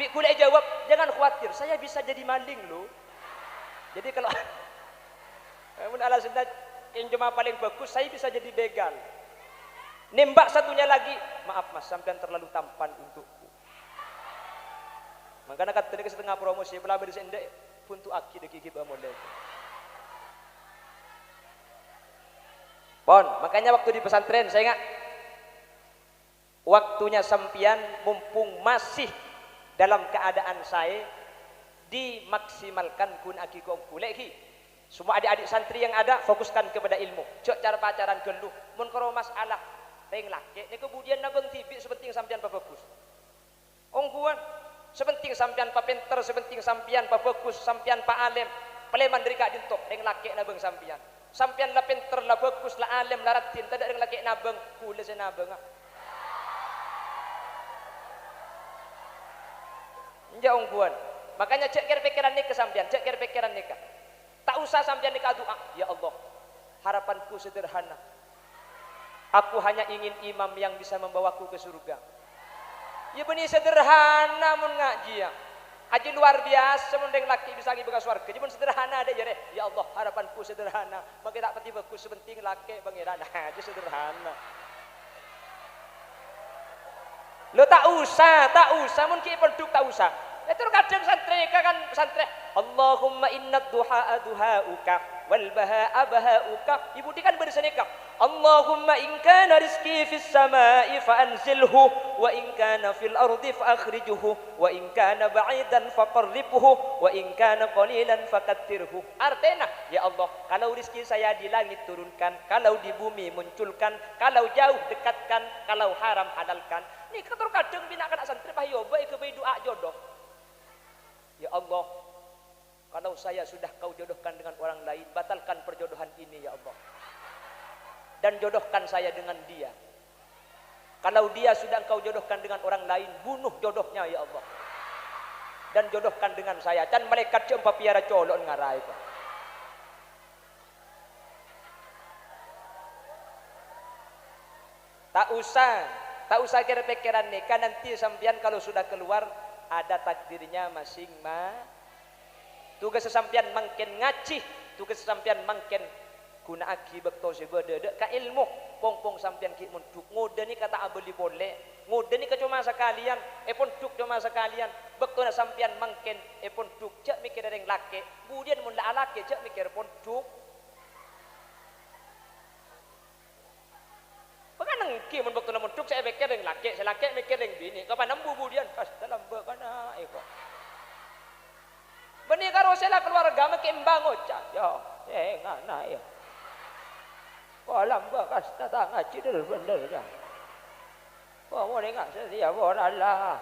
Bi kula jawab, jangan khawatir, saya bisa jadi maling loh. Jadi kalau mun alasan yang cuma paling bagus, saya bisa jadi begal. Nembak satunya lagi, maaf mas, sampian terlalu tampan untukku. Makanya kata tadi setengah promosi, belah beri sendek untuk aki deki kiba model. Pon, makanya waktu di pesantren saya ingat waktunya sampian mumpung masih dalam keadaan saya dimaksimalkan kun aki kong kuleki. Semua adik-adik santri yang ada fokuskan kepada ilmu. Cok cara pacaran geluh, mun karo masalah teng laki, ni kemudian nabeng tibi sepenting sampian pa fokus. Ongguan sepenting sampian pa pinter, sepenting sampian pa fokus, sampian pa alim. Peleman dari kak dintok, teng laki nabeng sampian. Sampian la pinter, la bagus, la alim, la ratin, tak ada laki nabeng, kula sa nabeng. Nja ongguan. Makanya cek kira pikiran nikah sampian, cek kira pikiran nikah. Tak usah sampian nikah doa, ya Allah, harapanku sederhana. Aku hanya ingin imam yang bisa membawaku ke surga. Ya benih sederhana mun ngaji ya. Aji luar biasa mendeng laki bisa lagi bekas warga. Jadi sederhana ada jare. Ya Allah, harapanku sederhana. Maka tak pati bagus sepenting laki pangeran. Aja sederhana. Lo tak usah mun ki penduk tak usah. Itu kadang santri kan santri. Allahumma innad duha duhauka wal bahaa bahauka. Ibu di kan bersenikah. Allahumma in kana rizqi fis samai fa anzilhu wa in kana fil ardi fa akhrijuhu wa in kana ba'idan faqarribhu wa in kana qalilan fakattirhu. Artinya, ya Allah, kalau rezeki saya di langit turunkan, kalau di bumi munculkan, kalau jauh dekatkan, kalau haram halalkan. Ni kadang bina kana santri bah yo bae ke bae doa jodoh. Ya Allah, kalau saya sudah kau jodohkan dengan orang lain, batalkan perjodohan ini ya Allah. Dan jodohkan saya dengan dia. Kalau dia sudah engkau jodohkan dengan orang lain, bunuh jodohnya ya Allah. Dan jodohkan dengan saya. Dan malaikat jumpa piara colon ngarai itu. Tak usah kira-pikiran nikah, nanti sampian kalau sudah keluar ada takdirnya masing-masing. Tugas sesampian makin ngaji, tugas sesampian makin guna aki bekto sebeda ka ilmu pong sampian ki munduk ngode ni kata abeli boleh ngode ni cuma sekalian pun duk cuma sekalian bekto na sampian makin pun duk cak mikir dereng laki budian mun la laki cak mikir pun duk pakanang ki mun bekto na munduk saya mikir dereng laki saya laki mikir dereng bini kapan nembu budian pas dalam bekana eko beni karo sela keluarga makin bangun cak yo ngana ya Walam bakas datang ngaji dulu bener dah. Wah mau dengar setia borallah.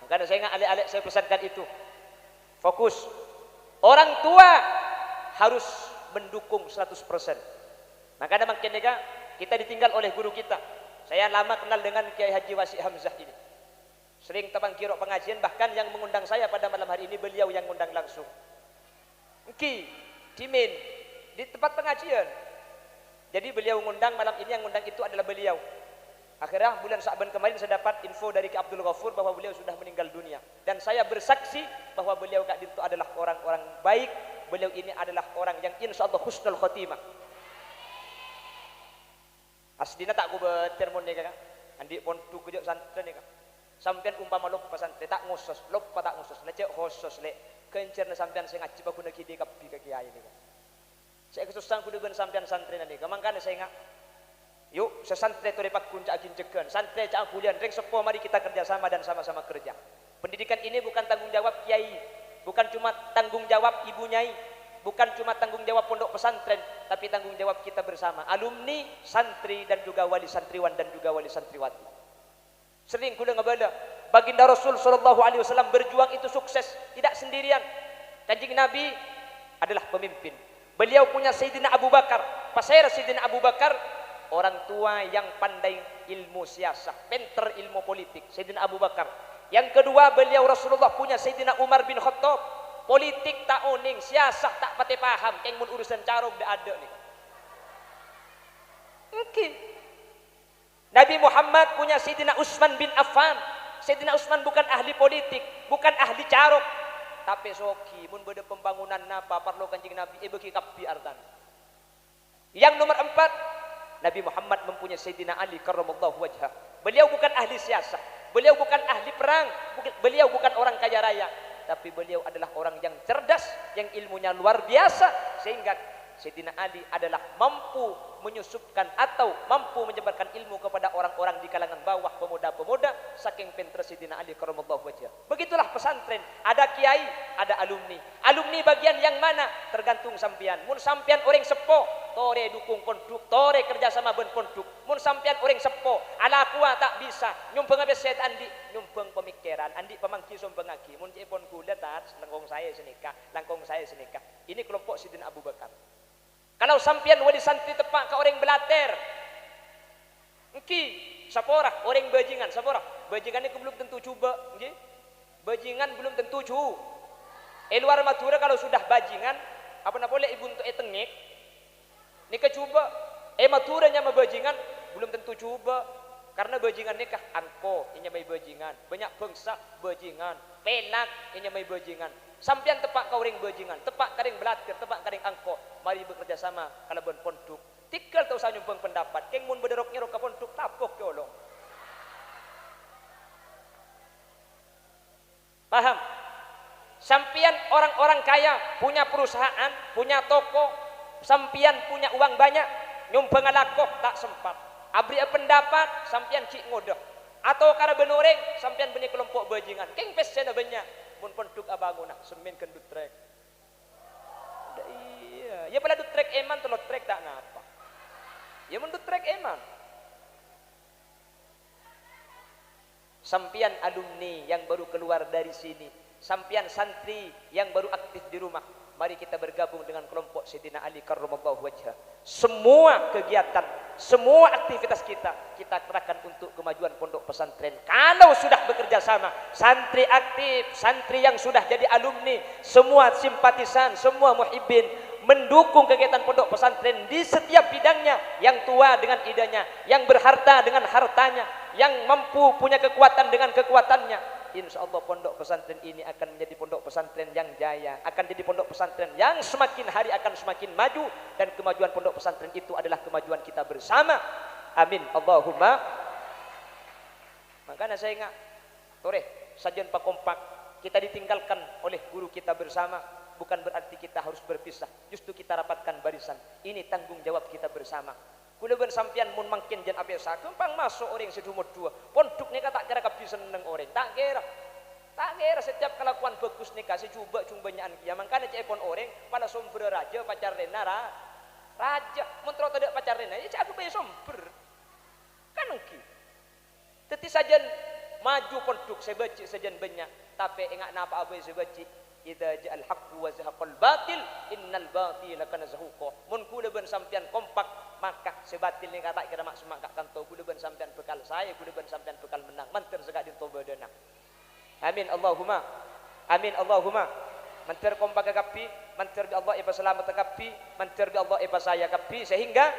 Makanya saya ingat alek-alek saya pesankan itu. Fokus. Orang tua harus mendukung 100%. Makanya makin kita ditinggal oleh guru kita. Saya lama kenal dengan Kiai Haji Wasi Hamzah ini. Sering tabang kiro pengajian, bahkan yang mengundang saya pada malam hari ini beliau yang mengundang langsung. Ki, Dimin, di tempat pengajian. Jadi beliau mengundang malam ini, yang mengundang itu adalah beliau. Akhirnya bulan Sa'ban kemarin saya dapat info dari Ki Abdul Ghafur bahwa beliau sudah meninggal dunia. Dan saya bersaksi bahwa beliau Kak itu adalah orang-orang baik. Beliau ini adalah orang yang insya Allah husnul khotimah. Asdina tak ku bertermon ni kakak. Andi pon tu kejut santren ni kak. Sampian umpama lupa santren tak ngusus, lupa tak ngusus. Lecek khusus le. Kencerna sampian saya ngaji baku nak kidi kapi kaki ayah ni kak. Saya kesusahan ku dengan sampian santren ni. Kamangkan saya ngak. Yuk, sesantren tu dapat kunca agin cekan. Santren cak kuliah, reng sepo mari kita kerjasama dan sama-sama kerja. Pendidikan ini bukan tanggung jawab kiai, bukan cuma tanggung jawab ibu nyai. Bukan cuma tanggung jawab pondok pesantren, tapi tanggung jawab kita bersama, alumni, santri dan juga wali santriwan dan juga wali santriwati. Sering kula ngabala, baginda Rasul sallallahu alaihi wasallam berjuang itu sukses, tidak sendirian. Kanjeng Nabi adalah pemimpin. Beliau punya Sayyidina Abu Bakar, pasir Sayyidina Abu Bakar, orang tua yang pandai ilmu siasah, pinter ilmu politik, Sayyidina Abu Bakar. Yang kedua, beliau Rasulullah punya Sayyidina Umar bin Khattab. Politik tak oning, siasah tak pati paham, keng mun urusan carung dah ada ni. Mungkin Nabi Muhammad punya Sayyidina Utsman bin Affan. Sayyidina Utsman bukan ahli politik, bukan ahli carok, tapi soki mun beda pembangunan napa parlo Kanjeng Nabi beki kapi artan. Yang nomor 4, Nabi Muhammad mempunyai Sayyidina Ali karramallahu wajhah. Beliau bukan ahli siasah, beliau bukan ahli perang, beliau bukan orang kaya raya. Tapi beliau adalah orang yang cerdas, yang ilmunya luar biasa, sehingga Sayyidina Ali adalah mampu menyusupkan atau mampu menyebarkan ilmu kepada orang-orang di kalangan bawah, pemuda-pemuda, saking pintar Sayyidina Ali karramallahu wajhah. Begitulah pesantren, ada kiai, ada alumni. Alumni bagian yang mana? Tergantung sampian. Mun sampian orang sepo, tore dukung ponduk, tore kerjasama ben ponduk. Mun sampian orang sepo, ala kuat tak bisa, nyumbang habis set andi, nyumbang pemikiran, andi pemangki sumbang aki. Mun cepon kula tat, langkong saya senikah, langkong saya senikah. Ini kelompok Sayyidina Abu Bakar. Kalau sampian wali santri tepak ke orang belater, engki sapora orang bajingan, sapora bajingan ini belum tentu cuba, engki bajingan belum tentu cu. Luar matura kalau sudah bajingan, apa nak boleh ibu untuk tengik, ni kecuba. Maturanya sama bajingan belum tentu cuba, karena bajingan nikah angko, ini mai bajingan, banyak bangsa bajingan, penak, ini mai bajingan. Sampian tepak kau ring bajingan, tepak karing belatir, tepak karing angko. Mari bekerja sama kalau ben ponduk. Tikal tau saya nyumbang pendapat. Keng mun bederok-nyerok ke ponduk tapok ke olong. Paham? Sampian orang-orang kaya, punya perusahaan, punya toko, sampian punya uang banyak, nyumbang alakoh tak sempat. Abri pendapat, sampian cik ngodah. Atau karena benoreng, sampian punya kelompok bajingan. Keng pesena banyak, mun penduk abangunah, semen kendut trek. Iya, ya pada dut trek eman, telot trek tak ngapa. Ya mun dut trek eman. Sampian alumni yang baru keluar dari sini, sampian santri yang baru aktif di rumah, mari kita bergabung dengan kelompok Sayyidina Ali karramallahu wajhah. Semua kegiatan, semua aktivitas kita kerahkan untuk kemajuan pondok pesantren. Kalau sudah bekerja sama, santri aktif, santri yang sudah jadi alumni, semua simpatisan, semua muhibbin mendukung kegiatan pondok pesantren di setiap bidangnya, yang tua dengan idenya, yang berharta dengan hartanya, yang mampu punya kekuatan dengan kekuatannya. Insya Allah pondok pesantren ini akan menjadi pondok pesantren yang jaya, akan jadi pondok pesantren yang semakin hari akan semakin maju, dan kemajuan pondok pesantren itu adalah kemajuan kita bersama. Amin Allahumma. Makanya saya ingat tore sajian pak kompak kita ditinggalkan oleh guru kita bersama, bukan berarti kita harus berpisah, justru kita rapatkan barisan. Ini tanggung jawab kita bersama. Kuleban sampian mun mangkin jan apesa kempang masuk orang sedumut dua pondok nika tak kira kabeh seneng orang tak kira setiap kelakuan bagus nika secoba cumbanyaan kia. Mangkane cepon orang pada somber raja pacar rena raja mun tro tidak pacar rena ya cak aku bae somber kan engki teti sajen maju pondok sebaci sajen banyak tapi ingat napa abai sebaci idza ja'al haqqu wa zahaqal batil innal batila kana zahuqa. Mun kuleban sampean kompak maka sebatil ni kata kira mak semak kanto kuleban sampean bekal saya, kuleban sampean bekal menang manter segak dinto badana. Amin Allahumma. Amin Allahumma. Manter kompak kapi, manter bi Allah iba selamat kapi, manter bi Allah iba saya kapi, sehingga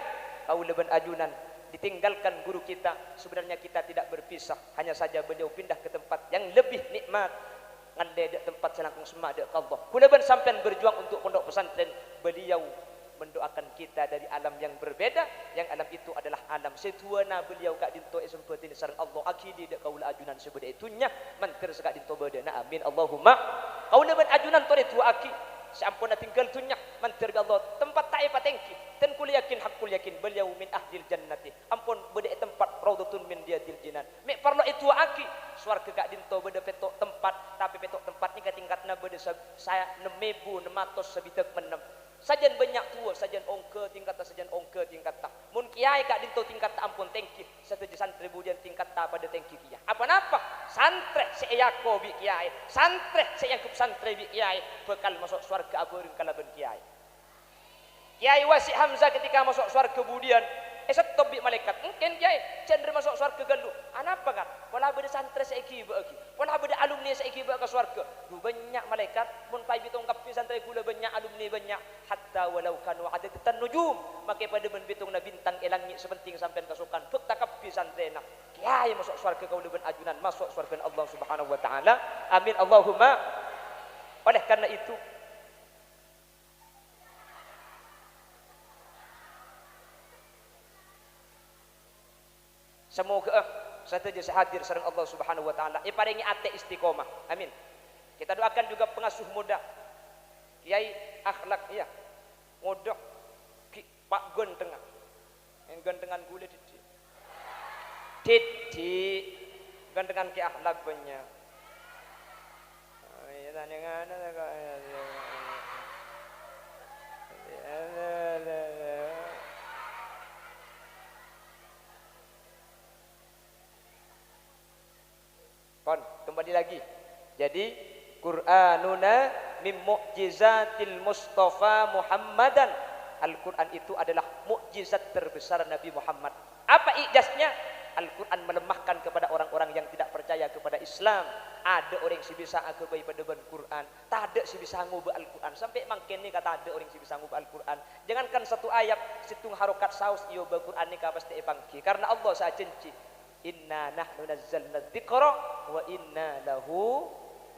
kuleban ajunan ditinggalkan guru kita. Sebenarnya kita tidak berpisah, hanya saja beliau pindah ke tempat yang lebih nikmat. Ngandai tempat selangkung semak dek Allah. Kuleban sampean berjuang untuk pondok pesantren, beliau mendoakan kita dari alam yang berbeda, yang alam itu adalah alam setuana beliau kak dinto sempetin sareng Allah akidi dek kaula ajunan sebeda itunya mantir sekak dinto badana. Amin Allahumma. Kaulaban ajunan tore tua aki sampuna tinggal tunyak mantir Allah tempat tak patengki dan kul yakin hakul yakin beliau min ahlil jannati. Ampun beda tempat raudhatun min riyadil jinan. Mek parlo itu aki swarga kak dinto beda petok tempat, tapi petok tempat ni katingkatna beda saya 6.600 sebitek menem. Sajan banyak tua, sajan ongke tingkat sajan ongke tingkat tak. Mun kiai kak dinto tingkat tak ampun tengki. Satu santri budian tingkat tak pada tengki kiai. Apa napa? Santre seayako bi kiai, santre seayangkup santri bi kiai, bekal masuk surga aburin kalaban kiai. Kiai Wasi Hamzah ketika masuk surga budian, stop bi malaikat. Mungkin kiai cenderung masuk surga galu. Anapa kan? Pola beda santri seiki bagi. Pola beda alumni seiki bagi ke surga. Du banyak malaikat mun pai bitong kapi santri gula banyak alumni banyak. Hatta walau kanu adatan nujum, maka pada benbitung na bintang elangi sepenting sampean kasukan bek takapi santrena kiai masuk surga kauluban ajunan masuk surga Allah Subhanahu wa taala. Amin Allahumma. Oleh karena itu semoga sateja hadir sareng Allah Subhanahu wa taala paringi ate istiqomah. Amin. Kita doakan juga pengasuh muda kiai akhlak iya ngodok pak gentengan yang gentengan gule titi gentengan ki akhlak banyak kon kembali lagi. Jadi Qur'anuna min mu'jizatil Mustafa Muhammadan. Al-Quran itu adalah mukjizat terbesar Nabi Muhammad. Apa ijaznya? Al-Quran melemahkan kepada orang-orang yang tidak percaya kepada Islam. Ada orang yang bisa agabai pada Quran, tak ada si bisa ngubah Al-Quran. Sampai mangken ni kata ada orang yang bisa ngubah Al-Quran. Jangankan satu ayat, situng harokat saus iyo Quran ni pasti epangki. Karena Allah saya janji, inna nahnu nazzalna dzikra wa inna lahu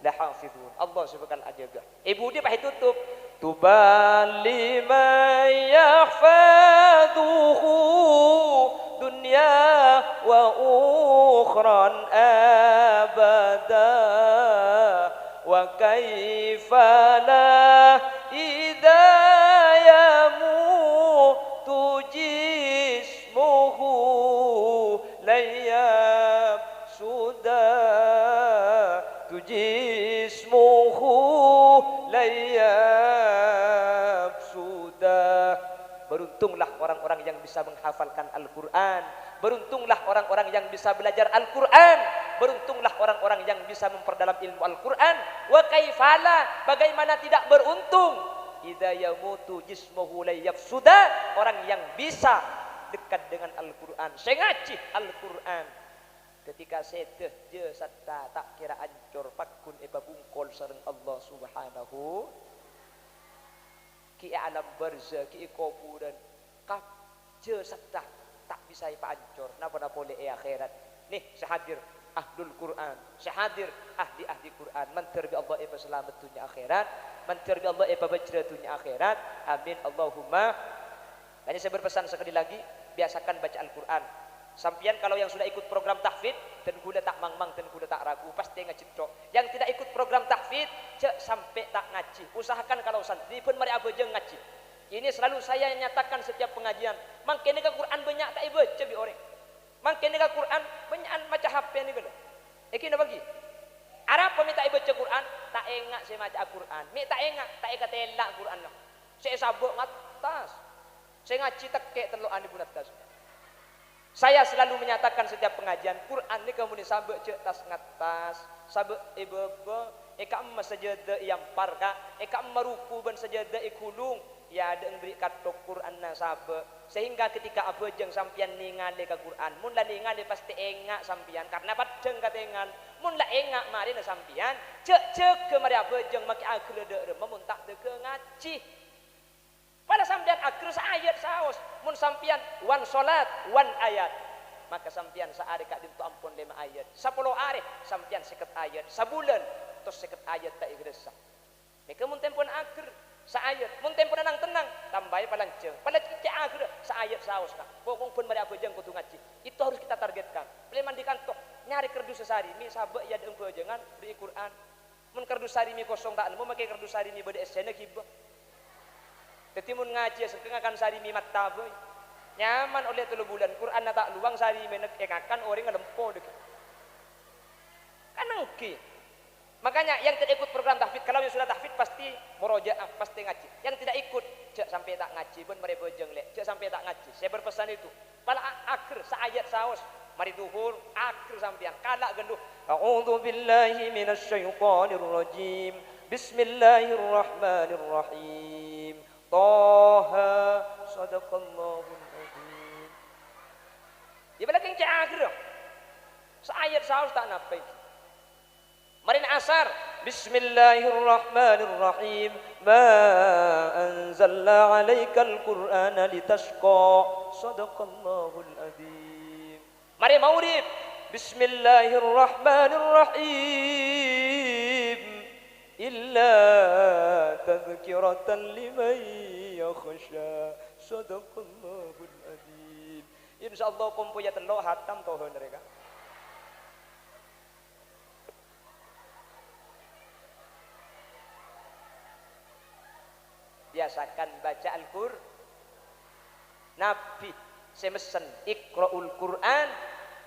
lahafizun. Allah subhanahu wa ta'ala. Ibu dia pakai tutup. Tubali man yahfaduhu dunya wa ukhran abada kaifa la idza yamutu jismuhu layab sudah tujismuhu layab sudah. Beruntunglah orang-orang yang bisa menghafalkan Al-Quran. Beruntunglah orang-orang yang bisa belajar Al-Quran. Beruntunglah orang-orang yang bisa memperdalam ilmu Al-Quran. Wa kaifala, bagaimana tidak beruntung? Idza yamutu jismuhu la yafsuda, orang yang bisa dekat dengan Al-Quran, saya ngaji Al-Quran. Ketika sedeh je satta tak kira ancur pakun eba bungkol sareng Allah Subhanahu ki alam barza ki kuburan kap je satta tak bisa ipa ancur napa boleh akhirat. Nih sehadir ahlul Quran, sehadir ahli Quran, mantar bi Allah eba selamat dunia akhirat, mantar bi Allah eba bajra dunia akhirat. Amin Allahumma. Hanya saya berpesan sekali lagi, biasakan baca Al-Quran. Sampian kalau yang sudah ikut program tahfidz dan gula tak mangmang dan gula tak ragu pasti ngaji cok. Yang tidak ikut program tahfidz cek sampai tak ngaji. Usahakan kalau santri pun mari abojeng ngaji. Ini selalu saya nyatakan setiap pengajian. Mangkene ke Quran banyak tak ibaca bi orang. Mangkene ke Quran banyak maca HP ni gelo. Iki na bagi. Arab minta ibaca Quran tak engak saya maca Al-Quran. Mi tak engak tak eka telak Quran lah. Saya sabuk ngatas. Saya ngaji tekek telukan di bunatas. Saya selalu menyatakan setiap pengajian Quran ni kamu ni sabuk cek tas ngatas, sabuk ibebe, eka emma sajada yang parka, eka emma ruku ban sajada ikulung, ya ada yang beri katok Quran na sabuk. Sehingga ketika abojeng sampian ningali ke Quran, mun la ningali pasti engak sampian karena padeng katengan. Mun la engak mari na sampian, cek ke mari abojeng maki akhir de mun tak de ke ngaji. Pada sampian akhir ayat saos mun sampian wan salat wan ayat maka sampian saare kak dintu ampun 5 ayat 10 are sampian 50 ayat sabulan terus 50 ayat tak igresa meka mun tempon akhir sa ayat mun tempon tenang tambahi palanceng pada cicak akhir sa ayat saos kak pokong pun mari abojeng kudu ngaji itu harus kita targetkan pleman di kantor nyari kerdus sehari mi sabek ya deung jangan beri Quran mun kerdus sehari mi kosong tak nemu make kerdus sehari mi bade esene kibah. Jadi mun ngaji sekengakan sari mi mata boy. Nyaman oleh 3 bulan Quran na tak luang sari menek ekakan orang ngelempo dek. Kan engke. Makanya yang tidak ikut program tahfidz kalau yang sudah tahfidz pasti murojaah, pasti ngaji. Yang tidak ikut cek sampai tak ngaji pun mari bojeng lek. Cek sampai tak ngaji. Saya berpesan itu. Pala akhir saayat saos mari duhur akhir sampean kalak genduh. A'udzu billahi minasyaitonir rajim. Bismillahirrahmanirrahim. Toha sadaqallahul adzim. Di belakang cek akhir dong. Seayat saus tak napai. Marin asar. Bismillahirrahmanirrahim. Ma anzalna alaikal qur'ana litashqa. Sadaqallahul adzim. Mari maurib. Bismillahirrahmanirrahim. Illa tadhkiratan liman yakhsha. Sadaqallahul adzim. Insyaallah pompoya telo hatam toh mereka. Biasakan baca Al-Qur'an. Nabi semesen iqra'ul Qur'an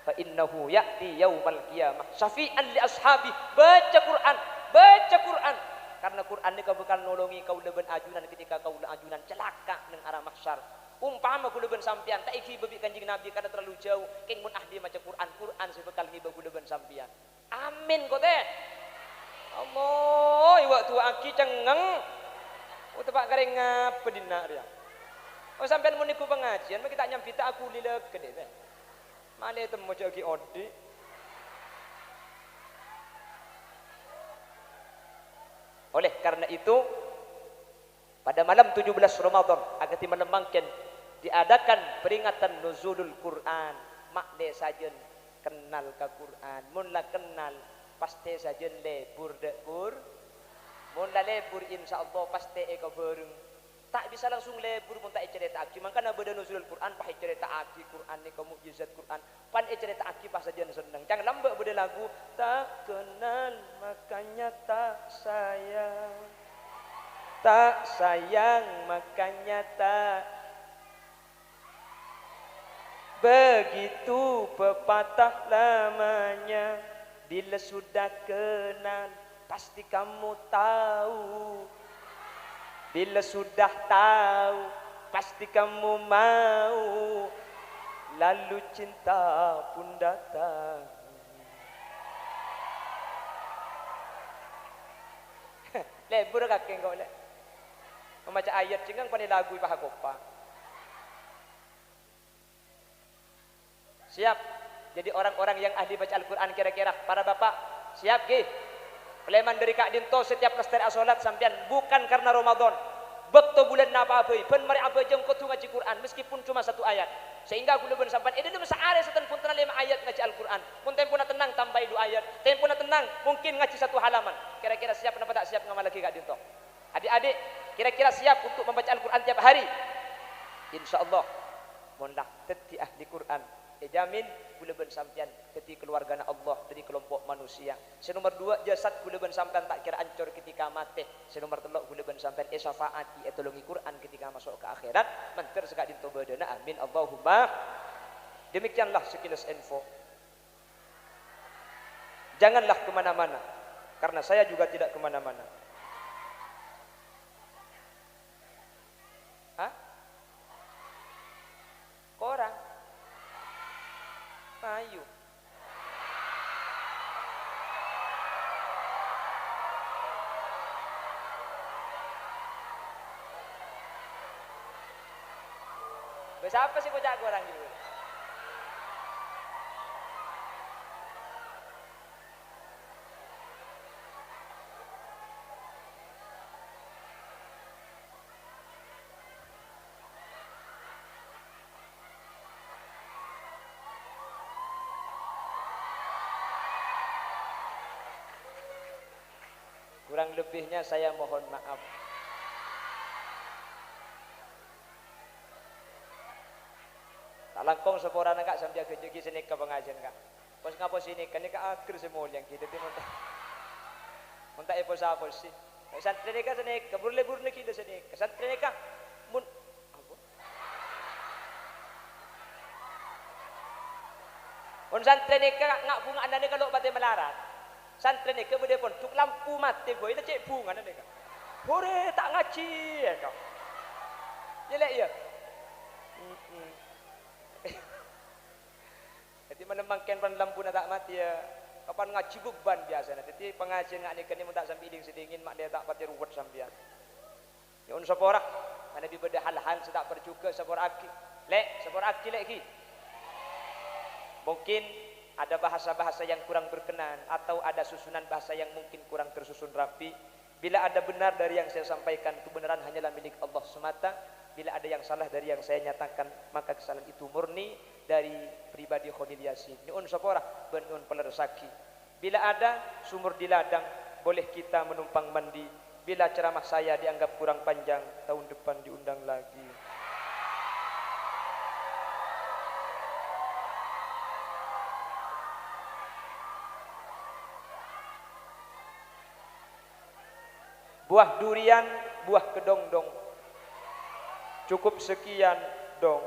fa innahu ya'ti yaumal qiyamah syafi'an li ashabi. Baca Qur'an. Baca Quran karena Quran ini kau bukan nolongi kau leben ajunan ketika kau ajunan celaka nang arah mahsyar. Umpama kau leben sampian tak iki bebi kanjing Nabi karena terlalu jauh keng mun ahli maca Quran sebekal ngiba kau leben sampian. Amin kau teh. Allah waktu aki cengeng. Oh tepak gareng ngapa dina dia. Oh sampean mun niku pengajian kita nyampi tak aku lilek gede teh. Male temu jogi odi. Oleh karena itu pada malam 17 Ramadan agar menemangkan diadakan peringatan nuzulul Quran. Makde sajen kenal ke Quran. Mun la kenal pasti sajen lebur dek pur. Mun la lebur insyaallah pasti eka bareng Tak bisa langsung lebur pun tak cerita aki. Makanya beda nuzul Quran pakai cerita aki Quran ni kamu mukjizat Quran. Pan cerita aki pas saja senang. Jangan lambat beda lagu tak kenal makanya tak sayang. Tak sayang makanya tak. Begitu pepatah lamanya. Bila sudah kenal pasti kamu tahu. Bila sudah tahu pasti kamu mau. Lalu cinta pun datang. Lebur kakek kau le. Membaca ayat cinggang pandai lagu paha kopa. Siap jadi orang-orang yang ahli baca Al-Quran kira-kira. Para bapak siap gih. Peleman dari Kak Dinto setiap lestari asolat sampean bukan karena Ramadan. Bekto bulan apa apa, pen mari apa jam kau ngaji Quran meskipun cuma satu ayat. Sehingga aku lebih sampean ini masa are setan pun tenang 5 ayat ngaji Al-Quran. Pun tempuna tenang tambah 2 ayat. Tempuna tenang mungkin ngaji 1 halaman. Kira-kira siap kenapa tak siap ngamal lagi Kak Dinto? Adik-adik kira-kira siap untuk membaca Al-Quran tiap hari? Insyaallah. Mondah teti ahli Quran. Jamin kula ben sampean teti keluarga Allah dari kelompok manusia. Senomor 2 jasad kula ben sampean tak kira ancur ketika mati. Senomor 3 kula ben sampean syafaati etolongi Quran ketika masuk ke akhirat. Menter sekak dinto badana amin Allahumma. Demikianlah sekilas info. Janganlah kemana-mana karena saya juga tidak kemana-mana. Hah? Korang Ayo. Siapa sih bocah orang gitu? Kurang lebihnya saya mohon maaf. Tak langkong sepora nak sampai kejegi sini ke pengajian kak. Pas ngapo sini kan ni kak akhir semua yang kita tu muntah epos apa sih? Santri ni kak sini keburle burne kita sini. Santri ni kak mun apa? Mun santri ni kak ngak bunga anda ni kalau batai melarat. Santri ni kemudian pun tuk lampu mati boy itu cek bunga nanti kan. Hore tak ngaji ya kau. Jelek ya. Jadi menemangkan pan lampu nak tak mati ya. Kapan ngaji beban biasa nanti. Jadi pengajian ngak ni kan ni tak sampai iding sedingin mak dia tak pati ruwet sambian. Ya un sapora. Mana bi beda hal-hal sedak perjuga sapora aki. Lek sapora aki lek ki. Mungkin ada bahasa-bahasa yang kurang berkenan atau ada susunan bahasa yang mungkin kurang tersusun rapi. Bila ada benar dari yang saya sampaikan, kebenaran hanyalah milik Allah semata. Bila ada yang salah dari yang saya nyatakan, maka kesalahan itu murni dari pribadi Khalil Yasin. Nyuun sapora, benyuun pelersaki. Bila ada sumur di ladang, boleh kita menumpang mandi. Bila ceramah saya dianggap kurang panjang, tahun depan diundang lagi. Buah durian, buah kedong-dong. Cukup sekian dong.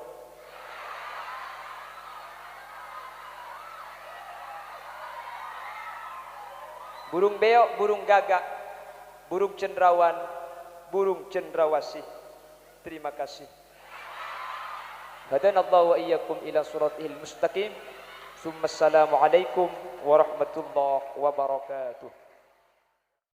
Burung beok, burung gagak, burung cendrawan, burung cendrawasih. Terima kasih. Hadanallahu wa iyyakum ila siratil mustaqim. Assalamualaikum warahmatullahi wabarakatuh.